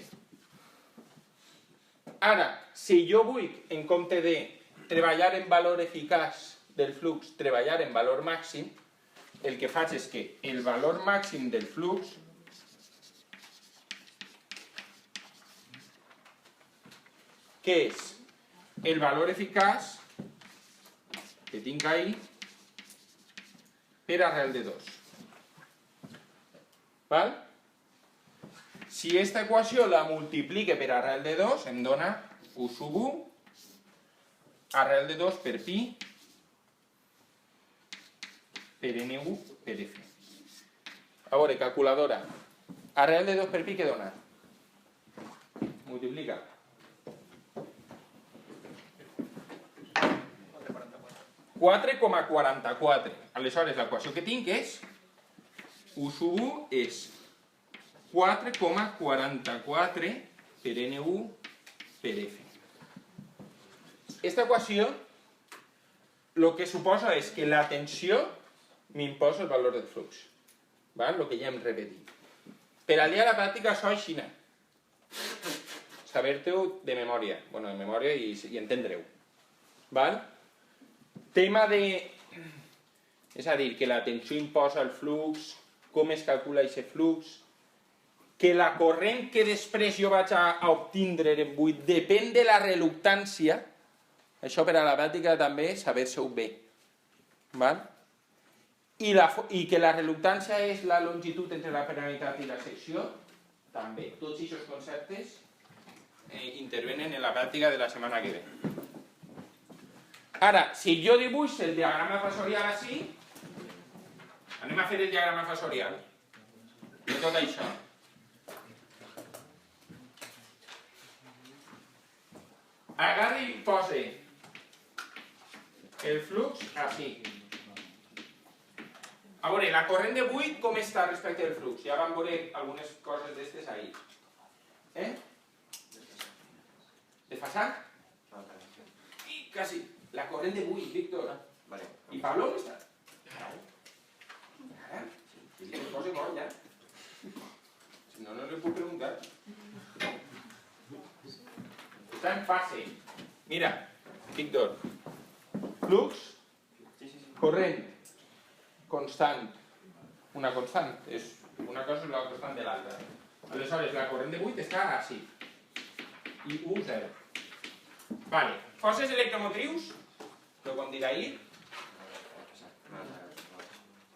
Ara, si jo vull, en compte de treballar en valor eficaç del flux, treballar en valor màxim, el que faig és que el valor màxim del flux que és el valor eficaç que tinc ahí per arrel de 2. Val? Si aquesta equació la multiplique per arrel de 2, em dona U sub 1 arrel de 2 per pi per N1 per F. A veure, calculadora. Arrel de 2 per pi què dona? Multiplica. 4,44. Aleshores, l'equació que tinc és U sub 1 és 4,44 per N1 per F. Aquesta equació el que suposa és que la tensió m'imposa el valor del flux. El que ja hem repetit. Per al dia de la pràctica això és així. Saber-ho de memòria. Bueno, de memòria i entendre-ho. Tema de... És a dir, que la tensió imposa el flux, com es calcula aquest flux, que la corrent que després jo vaig a obtindre en buit depèn de la reluctància, això per a la pràctica també saber-se-ho bé. I que la reluctància és la longitud entre la permeabilitat i la secció, també. Tots aquests conceptes intervenen en la pràctica de la setmana que ve. Ara, si jo dibuix el diagrama fasorial així, anem a fer el diagrama fasorial de tot això. Agarre i pose el flux així. A veure, la corrent de buit com està respecte al flux? Ja vam veure algunes coses d'aquestes ahí. Desfasat? I quasi. La corrent de buit, Víctor. I Pablo on està? Ara? Si li posa molt, ja. Si no, no li puc preguntar. Està en fase. Mira, Víctor. Flux, corrent, constant. Una constant. Una cosa és la constant de l'altra. Aleshores, la corrent de buit està així. I U, 0. Vale. Forces electromotrius, que ho vam dir ahir,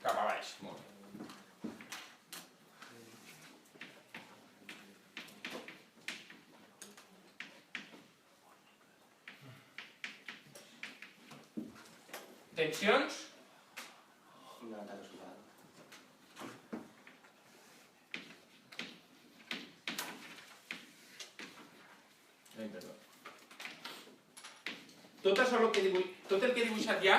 cap a baix. Molt bé. Tensions? Tot el que he dibuixat ja,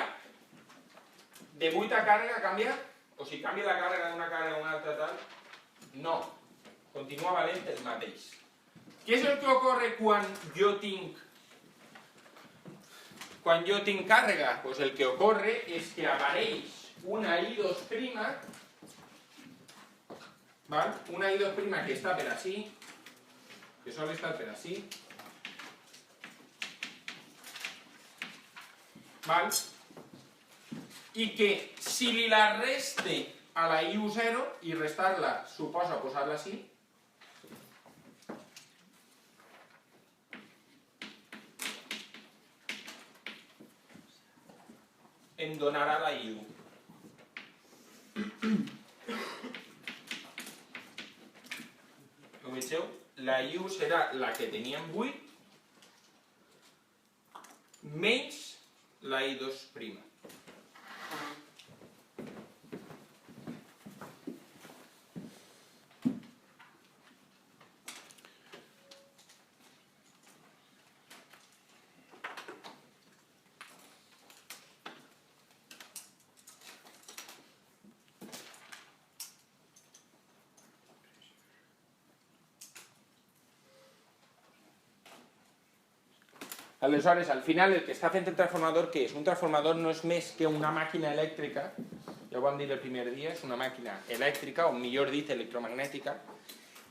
de buit a càrrega canvia? O si canvia la càrrega d'una càrrega a una altra tal? No. Continua valent el mateix. Què és el que ocorre quan jo tinc càrrega? Pues el que ocorre és que apareix una I2', val? Una I2' que està per així, que sol estar per així, val? I que si li la reste a la I10 i restar-la suposa posar-la així, em donarà la I1. Ho vegeu? La I1 serà la que teníem 8 menys la I2'. Aleshores, al final, el que està fent el transformador, què és? Un transformador no és més que una màquina elèctrica, ja ho vam dir el primer dia, és una màquina elèctrica, o millor dit, electromagnètica,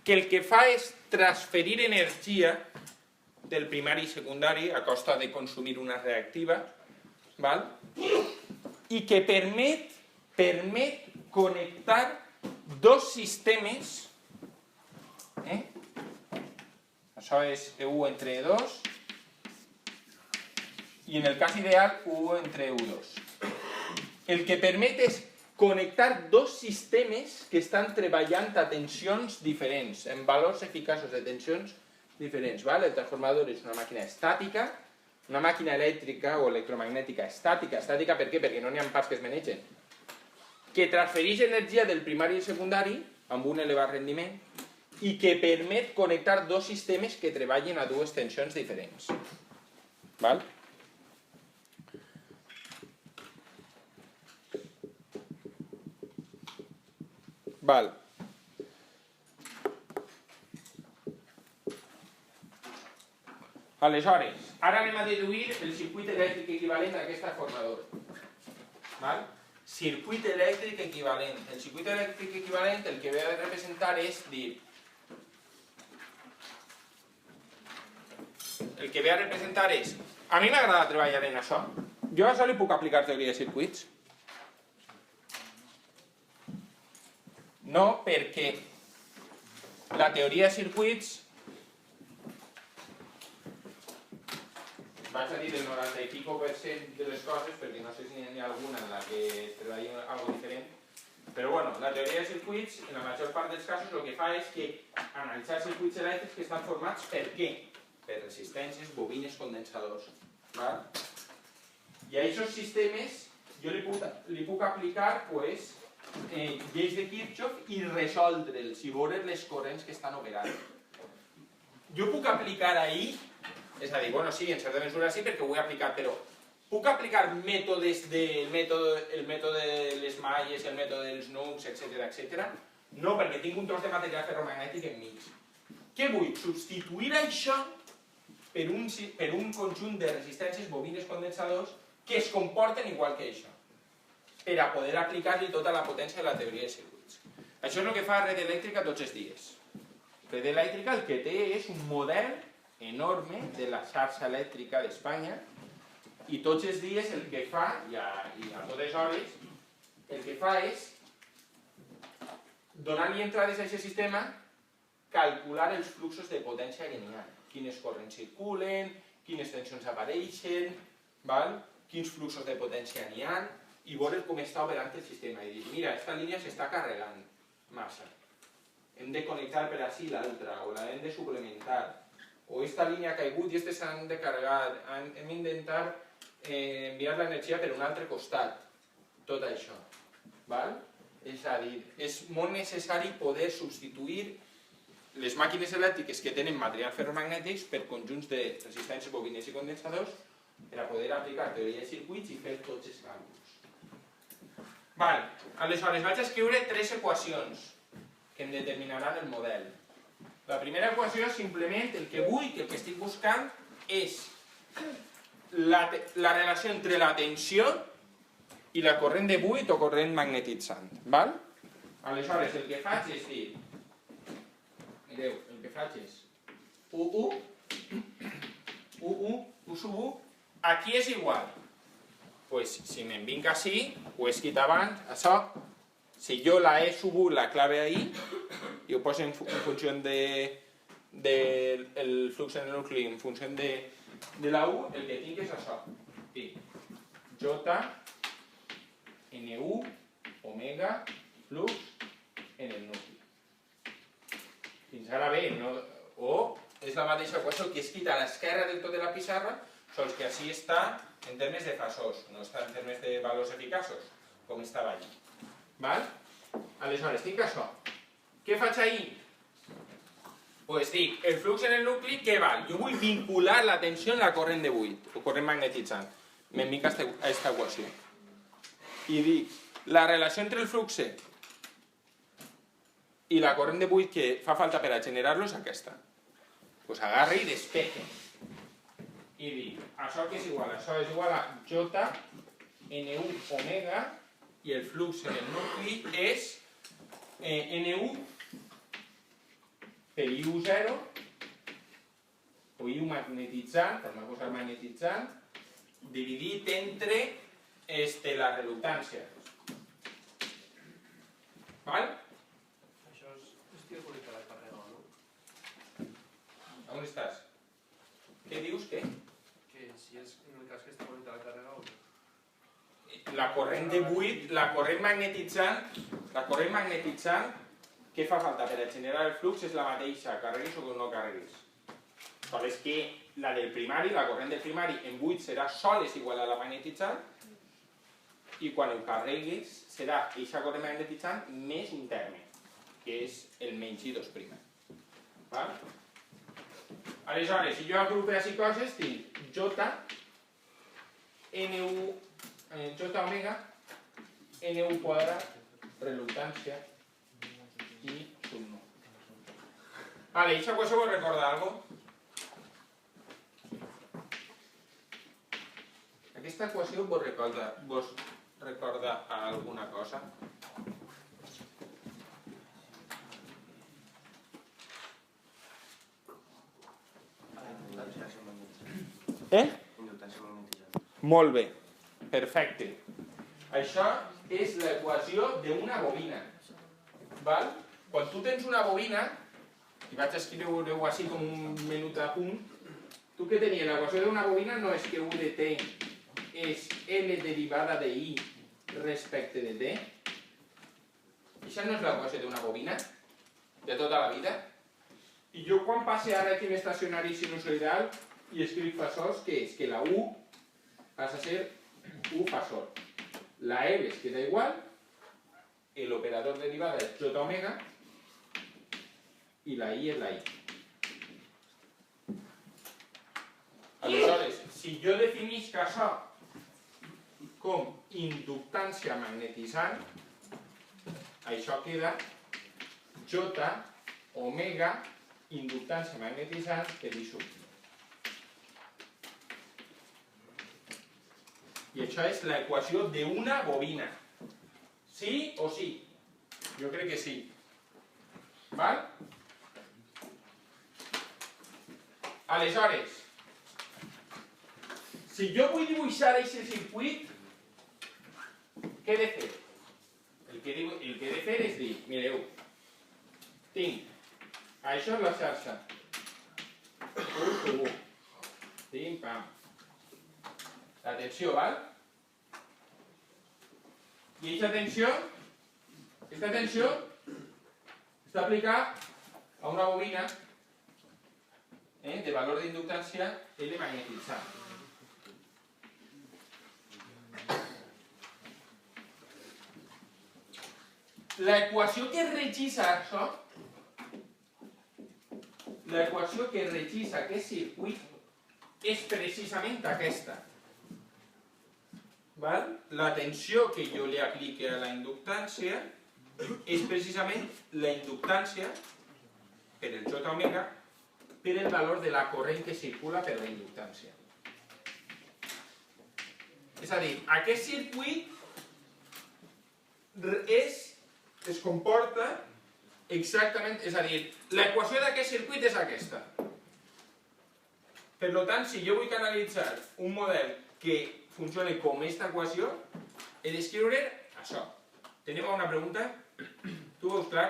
que el que fa és transferir energia del primari i secundari a costa de consumir una reactiva, val? I que permet connectar dos sistemes, això és 1 entre 2, i en el cas ideal 1 entre 1,2. El que permet és connectar dos sistemes que estan treballant a tensions diferents, en valors eficaços de tensions diferents. Val? El transformador és una màquina estàtica, una màquina elèctrica o electromagnètica estàtica. Estàtica per què? Perquè no n'hi ha parts que es manegen. Que transfereix energia del primari i secundari amb un elevat rendiment i que permet connectar dos sistemes que treballen a dues tensions diferents. Val? Val. Aleshores, ara anem a deduir el circuit elèctric equivalent a aquest transformador. Val? Circuit elèctric equivalent. El circuit elèctric equivalent el que ve a representar és dir... El que ve a representar és... A mi m'agrada treballar en això. Jo a això li puc aplicar teoria de circuits. No, perquè la teoria de circuits, vaig a dir el 90 i pico% de les coses, perquè no sé si n'hi ha alguna en la que treballi alguna diferent, però bueno, la teoria de circuits, en la major part dels casos, el que fa és que analitzar circuits elèctrics que estan formats per què? Per resistències, bobines, condensadors. Val? I a aquests sistemes jo li puc aplicar, pues, lleis de Kirchhoff i resoldre'ls i veure les corrents que estan operant. Jo puc aplicar ahir, és a dir, bueno, sí, en certa mesura sí, perquè ho vull aplicar, però puc aplicar mètodes el mètode de les malles, el mètode dels nucs, etc. No, perquè tinc un tros de material ferromagnètic enmig. Què vull? Substituir això per un conjunt de resistències, bobines, condensadors, que es comporten igual que això, per a poder aplicar-li tota la potència de la teoria de circuits. Això és el que fa Red Elèctrica tots els dies. Red Elèctrica el que té és un model enorme de la xarxa elèctrica d'Espanya i tots els dies el que fa, i a totes hores, el que fa és, donant-li entrades a aquest sistema, calcular els fluxos de potència que n'hi ha. Quines corrents circulen, quines tensions apareixen, quins fluxos de potència n'hi ha, i veure com està operant el sistema. I dir, mira, aquesta línia s'està carregant massa. Hem de connectar per així l'altra, o l'hem de suplementar. O aquesta línia ha caigut i aquestes s'han de carregar. Hem d'intentar enviar l'energia per un altre costat. Tot això. És a dir, és molt necessari poder substituir les màquines elèctriques que tenen materials ferromagnètics per conjunts de resistències, bobines i condensadors per a poder aplicar teoria de circuits i fer tots els càlculs. Aleshores, vaig a escriure 3 equacions que em determinaran el model. La primera equació simplement el que vull, el que estic buscant, és la relació entre la tensió i la corrent de buit o corrent magnetitzant. Val? Aleshores, el que faig és dir... Mireu, el que faig és... U1, U sub 1, aquí és igual. Pues, si me'n vinc així, ho he escrit abans, això, si jo la E sub 1 la clave ahí, i ho poso en funció del flux en el nucli, en funció de la U, el que tinc és això. Tinc J, NU, omega, flux en el nucli. Fins ara bé, no? O és la mateixa equació que he escrit a l'esquerra del tot de la pissarra, sols que així està en termes de fasors, no està en termes de valors eficaços, com estava allí. Val? Aleshores, tinc això. Què faig ahí? Pues dic, el flux en el nucli, què val? Jo vull vincular la tensió en la corrent de buit, o corrent magnetitzant. Me'n vinc a aquesta equació. I dic, la relació entre el flux i la corrent de buit que fa falta per a generar-lo és aquesta. Pues agarre i despeje. I dic, això que és igual? Això és igual a J, NU, omega, i el flux en el nucli és NU per IU0, o IU magnetitzant, per no posar magnetitzant, dividit entre la reluctància. Val? Això és teòrica la càrrega, no? On estàs? Què dius, què? Que si és en el cas que està bonita la càrrega o no? La corrent de buit, la corrent magnetitzant, què fa falta per a generar el flux és la mateixa, carreguis o no carreguis. Però és que la del primari, la corrent del primari en buit serà sols igual a la magnetitzant i quan ho carreguis serà aquesta corrent magnetitzant més un terme, que és el menys I2'. Val? Aleshores, si jo agrupo així coses, tinc J, NU, J omega, NU quadrat, reluctància i sub 9. Vale, aquesta equació vos recorda algo? Aquesta equació vos recorda alguna cosa? Indutància magnetitzant. Molt bé, perfecte. Això és l'equació d'una bobina. Val? Quan tu tens una bobina, i vaig escriure-ho així com un menut a punt, tu què tenies? L'equació d'una bobina no és que U de T és L derivada de I respecte de T. Això no és l'equació d'una bobina de tota la vida. I jo quan passe ara aquí l'estacionari sinusoidal i escric fasors, què és? Que la U passa a ser U fasor. La L es queda igual, el operador derivada és J omega i la I és la I. Aleshores, si jo definisc això com inductància magnetitzant, això queda J omega inductància magnetitzant per I sub. I això és l'equació d'una bobina. Sí o sí? Jo crec que sí. Val? Aleshores, si jo vull dibuixar aquest circuit, què he de fer? El que he de fer és dir, mireu, tinc, això és la xarxa, U sub 1, pim, pam. La tensió, val? I aquesta tensió està aplicada a una bobina de valor d'inductància L magnetitzant. L'equació que regeix això, l'equació que regeix aquest circuit és precisament aquesta. La tensió que jo li apliqui a la inductància és precisament la inductància per el J omega per el valor de la corrent que circula per la inductància. És a dir, aquest circuit es comporta exactament, és a dir, l'equació d'aquest circuit és aquesta. Per tant, si jo vull canalitzar un model que funcioni com aquesta equació, he d'escriure això. Tenim una pregunta? Tu ho veus clar?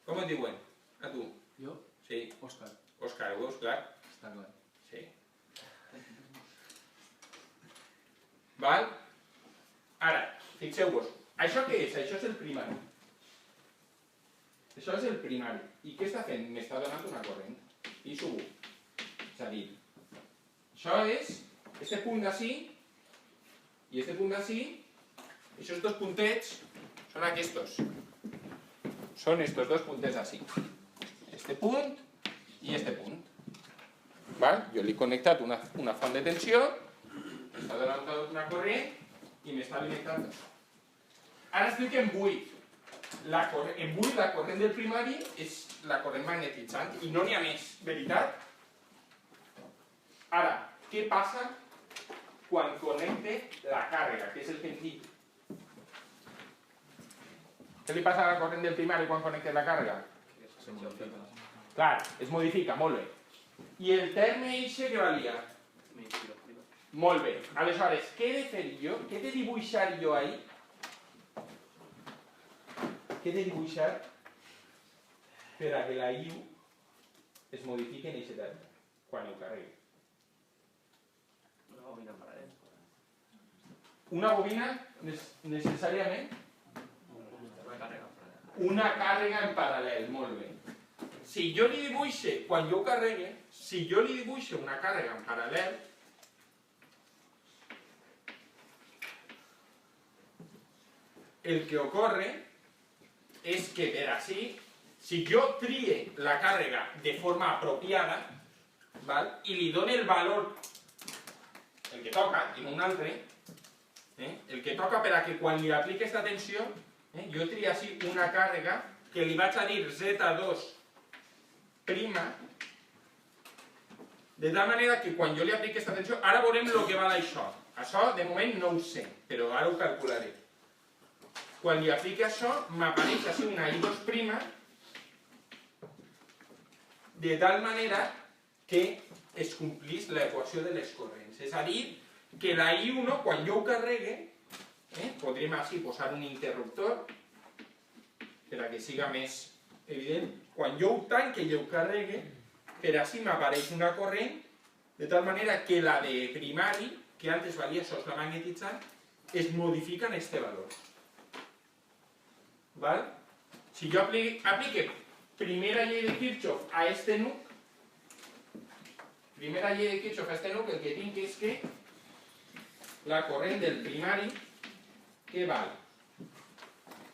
Com et diuen? A tu? Jo? Sí. Òscar. Òscar, ho veus clar? Està clar. Sí. Val? Ara, fixeu-vos, això què és? Això és el primari. Això és el primari. I què està fent? M'està donant una corrent. I subo. És a dir, això és este punt d'ací i este punt d'ací. I aquests dos puntets són aquests. Són estos dos puntets d'ací. Este punt i este punt. Val? Jo li he connectat una font de tensió, m'està donant una corrent i m'està alimentant això. Ara estic en buit. En buit la corrent del primari és la corrent magnetitzant i no n'hi ha més, veritat? Ara, què passa quan connecte la càrrega, que és el que hem dit? Què li passa a la corrent del primari quan connecte la càrrega? Se modifica. Clar, es modifica, molt bé. I el terme eixe que valia? Molt bé. Aleshores, què he de fer jo? Què he de dibuixar jo ahí? Què he de dibuixar per a que la IU es modifiqui en aquest terme, quan ho carregui? Una bobina paral·lel. Una bobina, necessàriament? Una càrrega paral·lel. Una càrrega en paral·lel, molt bé. Si jo li dibuixe, quan jo ho carregue, si jo li dibuixe una càrrega en paral·lel, el que ocorre és que per així, si jo trie la càrrega de forma apropiada, val? I li dono el valor, el que toca, i no un altre, el que toca per a que quan li apliqui aquesta tensió, jo tria així una càrrega que li vaig a dir Z2', de tal manera que quan jo li apliqui aquesta tensió, ara veurem el que val això. Això de moment no ho sé, però ara ho calcularé. Quan li apliqui això, m'apareix així una I2', de tal manera que es complís l'equació de les corrents. És a dir, que la I1, quan jo ho carregue, podríem així posar un interruptor per a que siga més evident. Quan jo ho tanque i ho carregue, per així m'apareix una corrent, de tal manera que la de primari, que antes valia sols la magnetitzant, es modifica en este valor. ¿Vale? Si yo aplique primera ley de Kirchhoff a este nuc, el que tinc és que la corrent del primari, què val?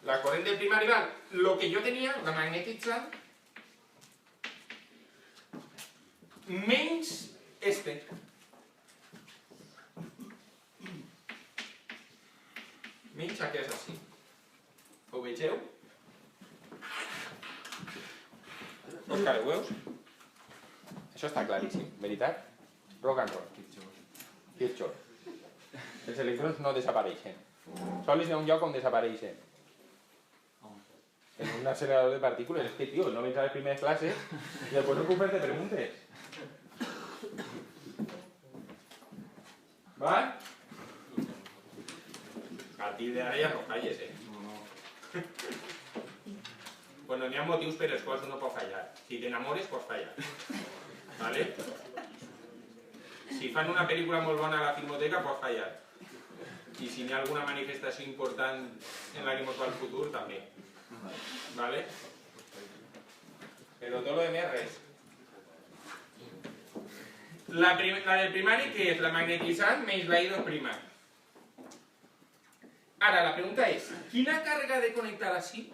La corrent del primari val el que jo tenia, la magnetitzant, menys este. Menys aquest així. Ho vegeu? Òscar, ho veus? Això està claríssim, veritat? Rock and roll. Kirchhoff. Els electrons no desapareixen. Sols hi ha un lloc on desapareixen. En un acelerador de partícules. És que, tio, no vens a les primeres classes i després no puc fer-te preguntes. Val? A partir d'ara ja no falles, Bueno, n'hi ha motius per els quals no pot fallar. Si t'enamores, pots fallar. ¿Vale? Si fan una pel·lícula molt bona a la filmoteca, pots fallar. I si n'hi ha alguna manifestació important en la que ens va el futur, també. ¿Vale? Però tot lo demés, res. La del primari, que és la magnetitzant menys la I2'. Ara, la pregunta és, quina càrrega he de connectar així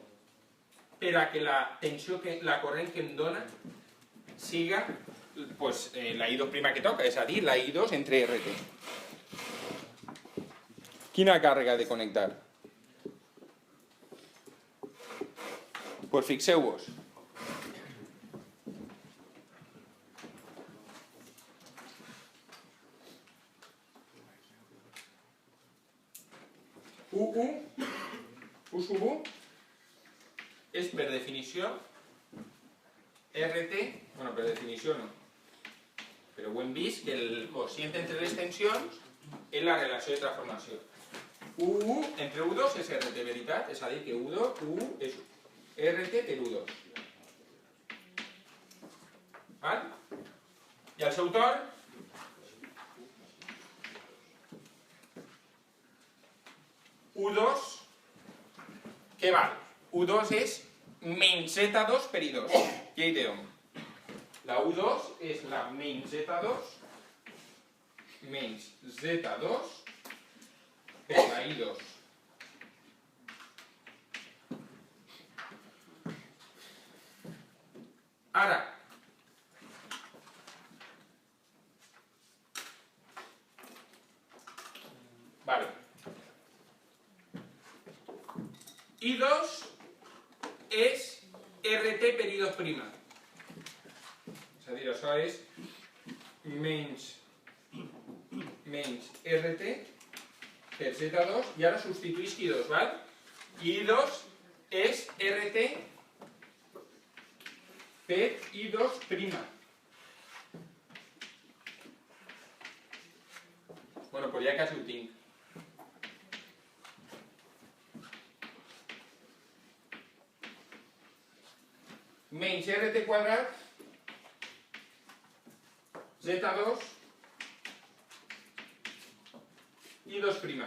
per a que la tensió, la corrent que em dona siga la I2' que toca, és a dir, la I2 entre RT. Quina càrrega he de connectar? Pues fixeu-vos. U1 U sub 1 és, per definició, RT, bueno, per definició no, però ho hem vist que el quocient entre les tensions és la relació de transformació. U1 entre U2 és RT, veritat? És a dir, que U1 és RT per U2. Val? I al seu torn, U2, què val? U2 és menys Z2 per I2, llei d'Ohm. La U2 és la menys Z2 menys Z2 per la I2. Ara, vale. I2 és RT per I2'. És a dir, això és menys RT per Z2 i ara substituïsc I2, val? I I2 és RT per I2'. Bueno, pues ja quasi ho tinc. Menys RT quadrat Z2 I2'.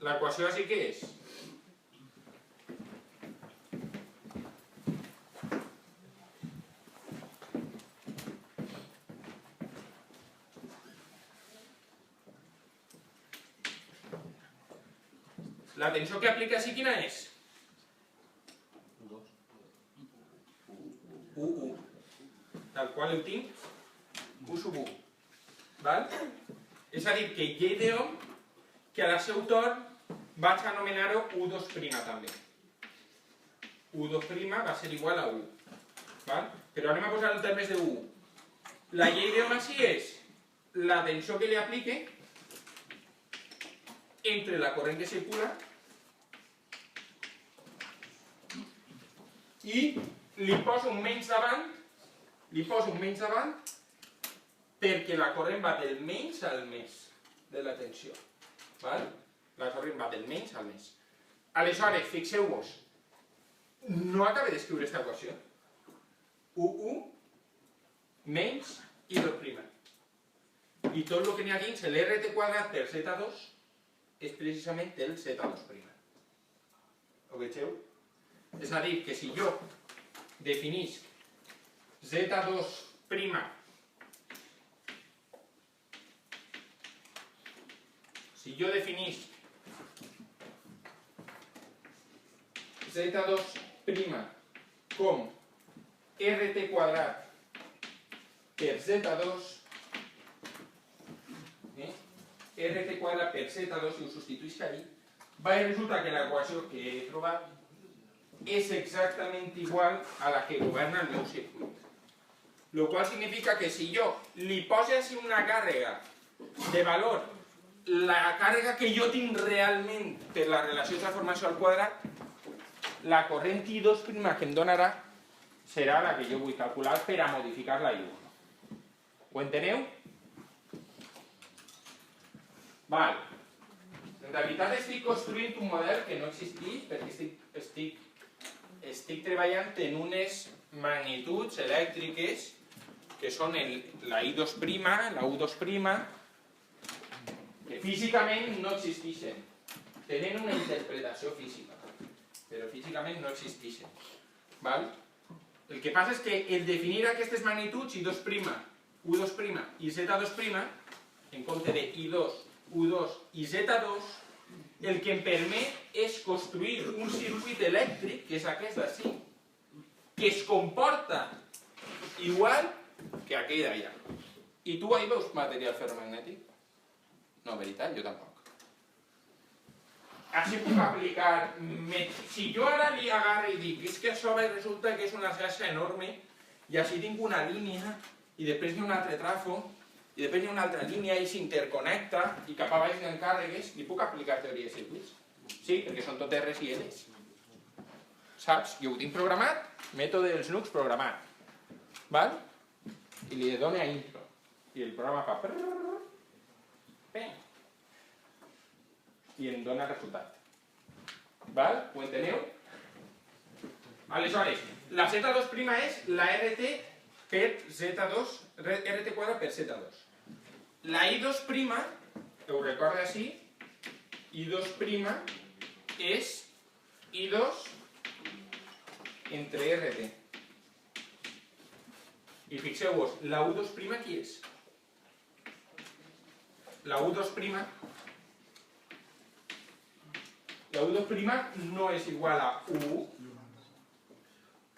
L'equació així què és? La tensió que aplica així quina és? U1. Tal qual ho tinc, U sub 1. Val? És a dir, que llei d'Ohm, que a la seu torn vaig anomenar-ho U2' també. U2' va ser igual a 1. Val? Però anem a posar en termes de U1. La llei d'Ohm així és la tensió que li aplique entre la corrent que circula i li poso un menys davant, perquè la corrent va del menys al més de la tensió. Val? La corrent va del menys al més. Aleshores, fixeu-vos, no acabo d'escriure aquesta equació. U1 menys I2'. I tot el que n'hi ha dins, l'RT quadrat per Z2, és precisament el Z2'. Ho vegeu? És a dir, que si jo definisc Z2', si jo definisc Z2' com RT quadrat per Z2, RT quadrat per Z2, si ho substituïsc allí, va i resulta que l'equació que he trobat és exactament igual a la que governa el meu circuit. Lo qual significa que si jo li poses una càrrega de valor, la càrrega que jo tinc realment per la relació de transformació al quadrat, la corrent I2' que em donarà serà la que jo vull calcular per a modificar la I1. Ho enteneu? Val. En realitat estic construint un model que no existeix perquè estic treballant en unes magnituds elèctriques que són la I2', la U2', que físicament no existeixen. Tenen una interpretació física, però físicament no existeixen. Val? El que passa és que el definir aquestes magnituds, I2', U2' i Z2', en compte de I2, U2 i Z2, el que em permet és construir un circuit elèctric, que és aquest d'ací, que es comporta igual que aquell d'allà. I tu ahí veus material ferromagnètic? No, veritat, jo tampoc. Així puc aplicar... Si jo ara li agarro i dic és que això resulta que és una xarxa enorme i així tinc una línia i després hi ha un altre trafo i després hi ha una altra línia i s'interconnecta i cap a baix d'encàrregues li puc aplicar teoria de circuits. Sí, perquè són tot R's i L's. Saps? Jo ho tinc programat, mètode dels nucs programat. Val? I li dono a intro. I el programa fa... Peng. I em dona el resultat. Val? Ho enteneu? Aleshores, la Z2' és la RT per Z2, RT quadrat per Z2. La I2', ho recorda així, I2' és I2 entre RT. I fixeu-vos, la U2' qui és? La U2' no és igual a U.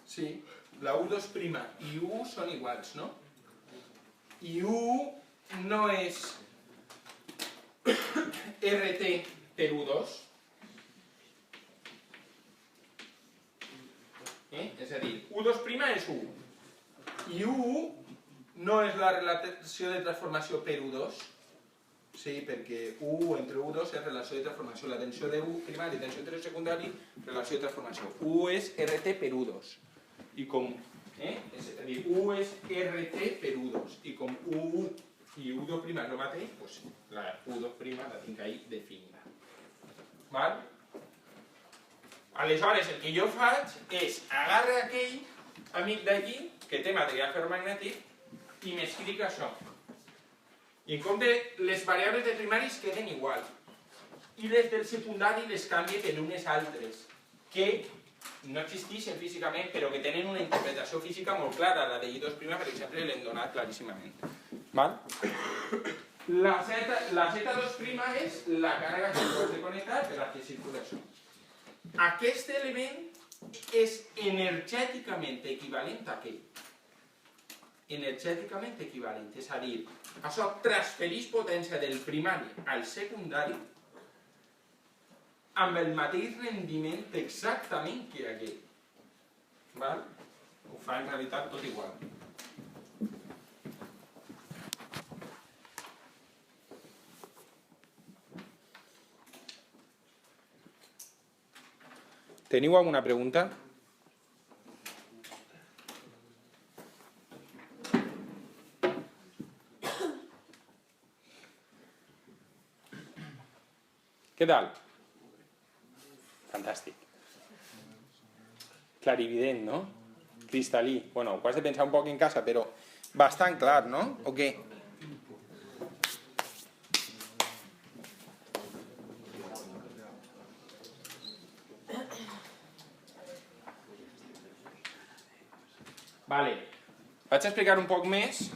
Sí, la U2' i U són iguals, no? I U no és RT per U2. És a dir, U2' és U. I U no és la relació de transformació per U2. Sí, perquè U entre U2 és relació de transformació. La tensió de U primari i tensió de secundari, relació de transformació. U és RT per U2. I com, és a dir, U és RT per U2. I com U i U2' és el mateix, doncs la U2' la tinc ahí definida. Val? Aleshores, el que jo faig és agarrar aquell amic d'allí que té material ferromagnètic i m'escric això. I en compte, les variables de primaris queden igual. I les del secundari les canvie per unes altres, que no existeixen físicament, però que tenen una interpretació física molt clara. La de I2', per exemple, l'hem donat claríssimament. Val? La Z2' és la càrrega que pots de connectar per a que circula això. Aquest element és energèticament equivalent a què? Energèticament equivalent, és a dir, això transfereix potència del primari al secundari amb el mateix rendiment exactament que aquell. Val? Ho fa en realitat tot igual. Teniu alguna pregunta? Què tal? Fantàstic. Clarivident, no? Cristal·lí. Bueno, ho has de pensar un poc en casa, però bastant clar, no? O què? Vale. Vaig a explicar un poc més.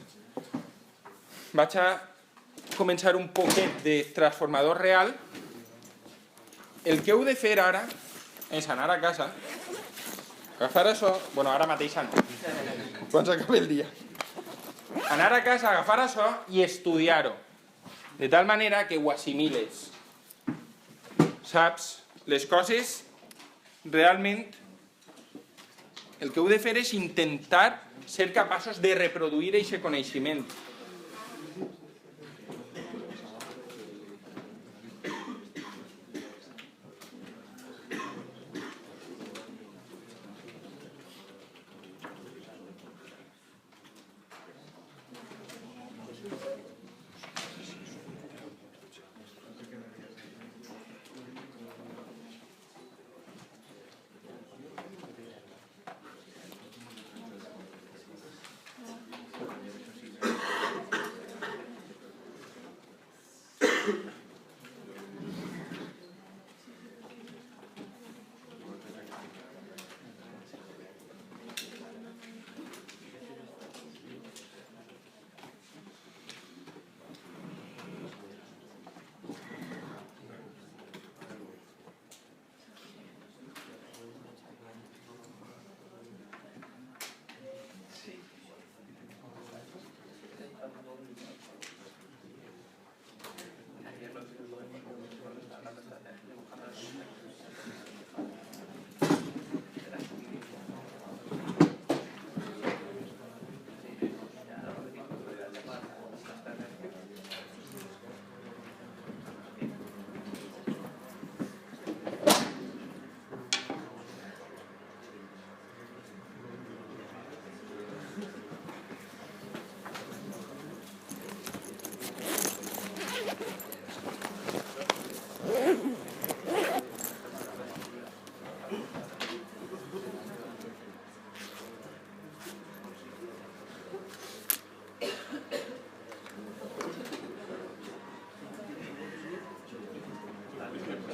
Vaig a començar un poquet de transformador real. El que heu de fer ara és anar a casa, agafar això, bueno, ara mateix no, quan s'acabi el dia, anar a casa, agafar això i estudiar-ho, de tal manera que ho assimiles. Saps? Les coses, realment, el que heu de fer és intentar ser capaços de reproduir aquest coneixement.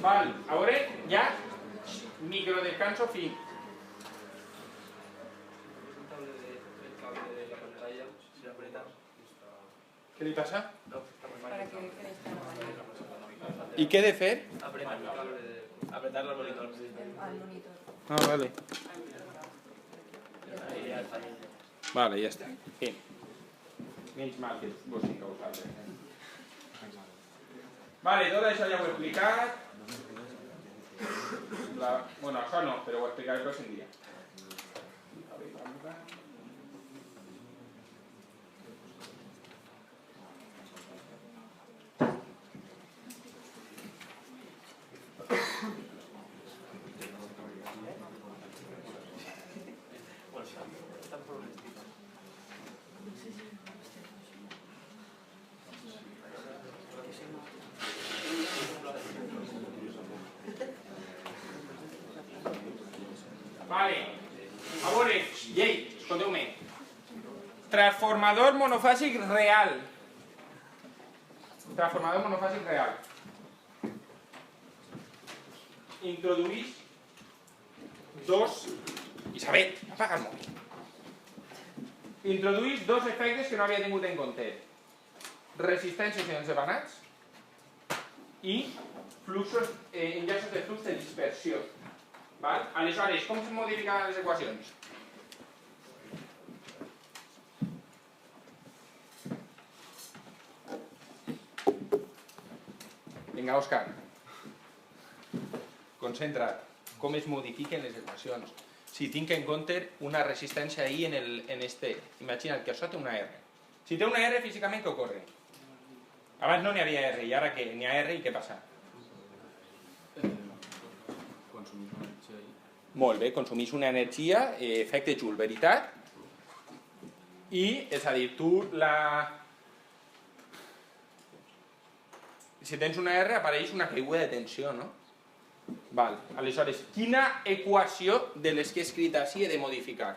Val, a veure, ja, microdescanso fin. Un cable del cable de la pantalla, si lo apretas, está... Què li passa? No, está muy mal. Para que quede esta I què he de fer? Apretar el cable de... Apretar el monitor. al monitor. Ah, vale. Ahí ya está. Vale, ja està. Fin. Menys mal que vos sí que ho sabeu. Vale, tot això ja ho he explicat. Bueno, això no, però ho explicaré el pròxim dia. Está por un estilo. Vale. A veure, llei, escolteu-me. Transformador monofàsic real. Transformador monofàsic real. Introduís dos... Isabel, apaga el mòbil. Introduís dos efectes que no havia tingut en compte. Resistències en els ebanats i fluxos, enllaços de flux de dispersió. Val? Aleshores, com es modificaven les equacions? Vinga, Òscar. Concentra't. Com es modifiquen les equacions? Si tinc en compte una resistència I en este... Imagina't que això té una R. Si té una R, físicament què ocorre? Abans no n'hi havia R, i ara què? N'hi ha R i què passa? Consumís una energia ahí. Molt bé, consumís una energia, efecte Joule, veritat? I, és a dir, tu la... Si tens una R apareix una caiguda de tensió, no? Val, aleshores, quina equació de les que he escrit així he de modificar?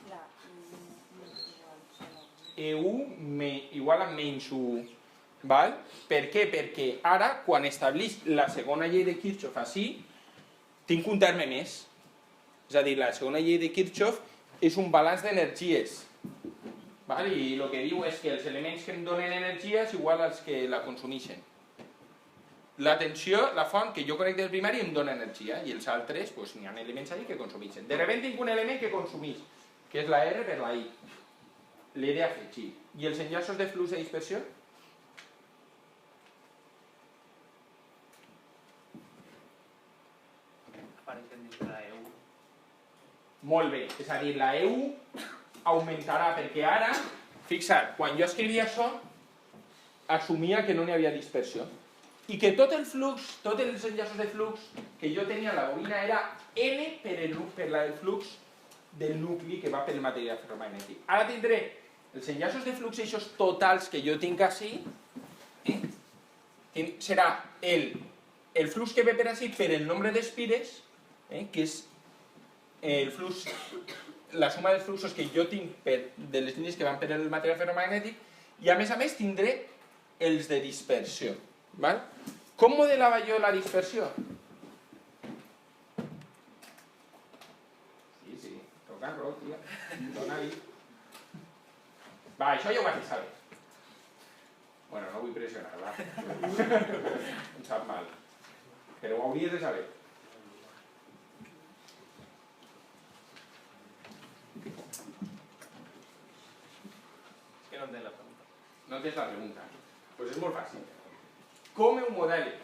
La EU igual a menys 1, val? Per què? Perquè ara, quan establís la segona llei de Kirchhoff així, tinc un terme més. És a dir, la segona llei de Kirchhoff és un balanç d'energies. Val? I el que diu és que els elements que em donen energia és igual als que la consumeixen. La tensió, la font que jo connecto del primari em dona energia i els altres, doncs n'hi ha elements allà que consumeixen. De repente tinc un element que consumeix, que és la R per la I. L'he d'afegir. I els enllaços de flux de dispersió? Apareixen dins de la EU. Molt bé, és a dir, la EU augmentarà perquè ara, fixa't, quan jo escrivia això, assumia que no n'hi havia dispersió. I que tot el flux, tots els enllaços de flux que jo tenia a la bobina era N per el flux del nucli que va pel material ferromagnètic. Ara tindré els enllaços de flux eixos totals que jo tinc així, serà el flux que ve per així per el nombre d'espires, que és el flux, la suma dels fluxos que jo tinc de les línies que van per el material ferromagnètic, i a més tindré els de dispersió. Val? Com modelava jo la dispersió? Sí, toca rock, tia. Dona-hi. Va, això ja ho vaig saber. Bueno, no vull pressionar, va. Em sap mal. Però ho hauries de saber. És que no entenc la pregunta. No entens la pregunta? Doncs és molt fàcil. Com ho modele?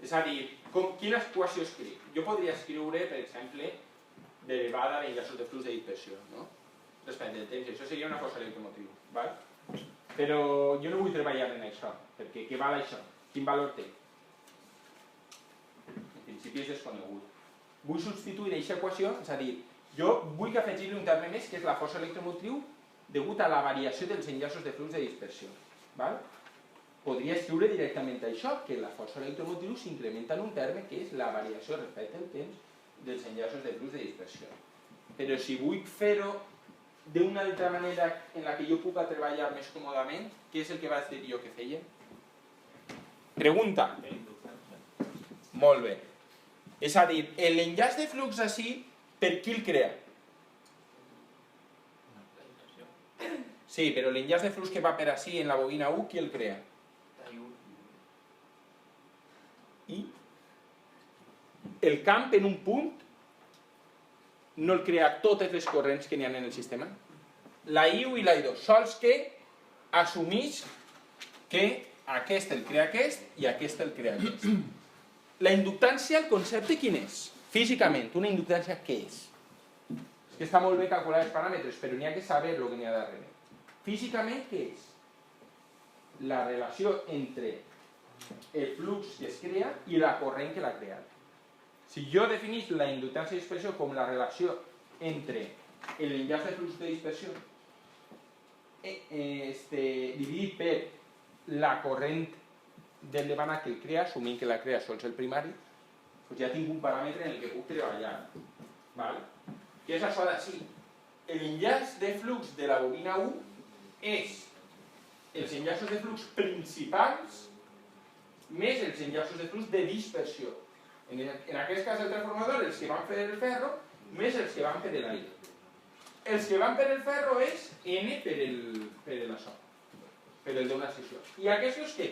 És a dir, quina equació escric? Jo podria escriure, per exemple, derivada d'enllaços de flux de dispersió, no? Respecte del temps, això seria una força electromotriu, val? Però jo no vull treballar en això, perquè què val això? Quin valor té? En principi és desconegut. Vull substituir aquesta equació, és a dir, jo vull que afegir-li un terme més, que és la força electromotriu, degut a la variació dels enllaços de flux de dispersió, val? Podria escriure directament això, que la força electromotriu s'incrementa en un terme que és la variació respecte al temps dels enllaços de flux de dispersió. Però si vull fer-ho d'una altra manera en la que jo puc treballar més còmodament, què és el que vaig dir jo que feia? Pregunta. Molt bé. És a dir, l'enllaç de flux així, per qui el crea? Sí, però l'enllaç de flux que va per així en la bobina 1, qui el crea? I el camp en un punt no el crea totes les corrents que n'hi ha en el sistema. La I1 i la I2, sols que assumís que aquest el crea aquest i aquest el crea aquest. La inductància, el concepte, quin és? Físicament, una inductància què és? És que està molt bé calcular els paràmetres, però n'hi ha que saber el que n'hi ha darrere. Físicament, què és? La relació entre el flux que es crea i la corrent que l'ha creat. Si jo definís la inductància de dispersió com la relació entre l'enllaç de flux de dispersió dividit per la corrent del devanat que el crea, assumint que la crea sols el primari, doncs ja tinc un paràmetre en el que puc treballar. Val? Què és això d'ací? L'enllaç de flux de la bobina 1 és els enllaços de flux principals més els enllaços de flux de dispersió. En aquest cas del transformador, els que van per el ferro més els que van per l'aire. Els que van per el ferro és N per això, per el d'una secció. I aquests què?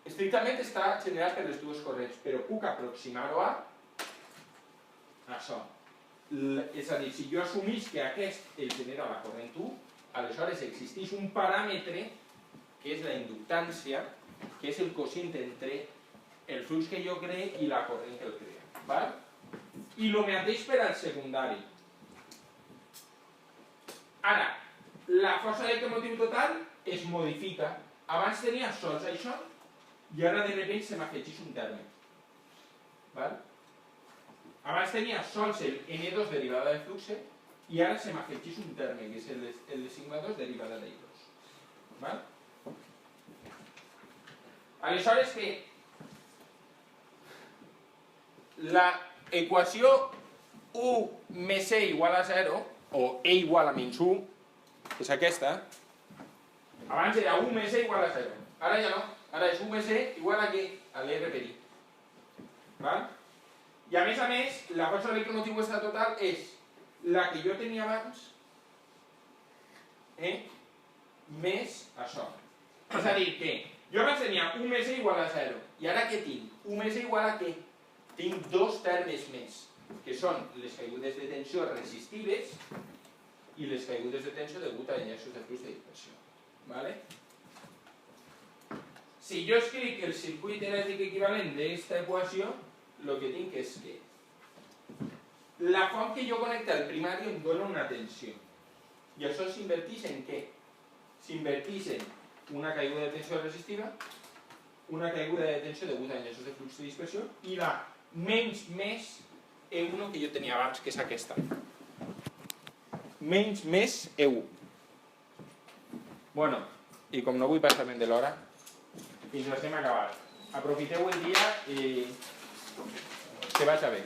Estrictament està generat per les dues corrents, però puc aproximar-ho a això. És a dir, si jo assumís que aquest el genera la corrent 1, aleshores existeix un paràmetre que és la inductància, que és el quocient entre el flux que jo cree i la corrent que el crea. Val? I el mateix per al secundari. Ara, la força electromotriu total es modifica. Abans tenia sols això i ara de sobte se m'afegeix un terme. Val? Abans tenia sols el N2 derivada de flux i ara se m'afegeix un terme, que és el de sigma 2 derivada de I2. Val? Aleshores que l'equació U més E igual a 0, o E igual a menys 1, que és aquesta, abans era U més E igual a 0, ara ja no, ara és U més E igual a què? A l'R per I. Val? I a més, la força electromotriu total és la que jo tenia abans, més això. És a dir, que jo abans tenia U més E igual a 0, i ara què tinc? U més E igual a què? Tinc dos termes més, que són les caigudes de tensió resistives i les caigudes de tensió degut a enllaços de flux de dispersió. Vale? Si jo escric el circuit elèctric equivalent d'aquesta equació, el que tinc és que la font que jo connecta al primari em dona una tensió. I això s'inverteix en què? S'inverteix en una caiguda de tensió resistiva, una caiguda de tensió degut a enllaços de flux de dispersió i la menys més E1 que jo tenia abans, que és aquesta. Menys més E1. Bueno, i com no vull passar-me'n de l'hora, fins a hem acabat. Aprofiteu el dia i que vagi bé.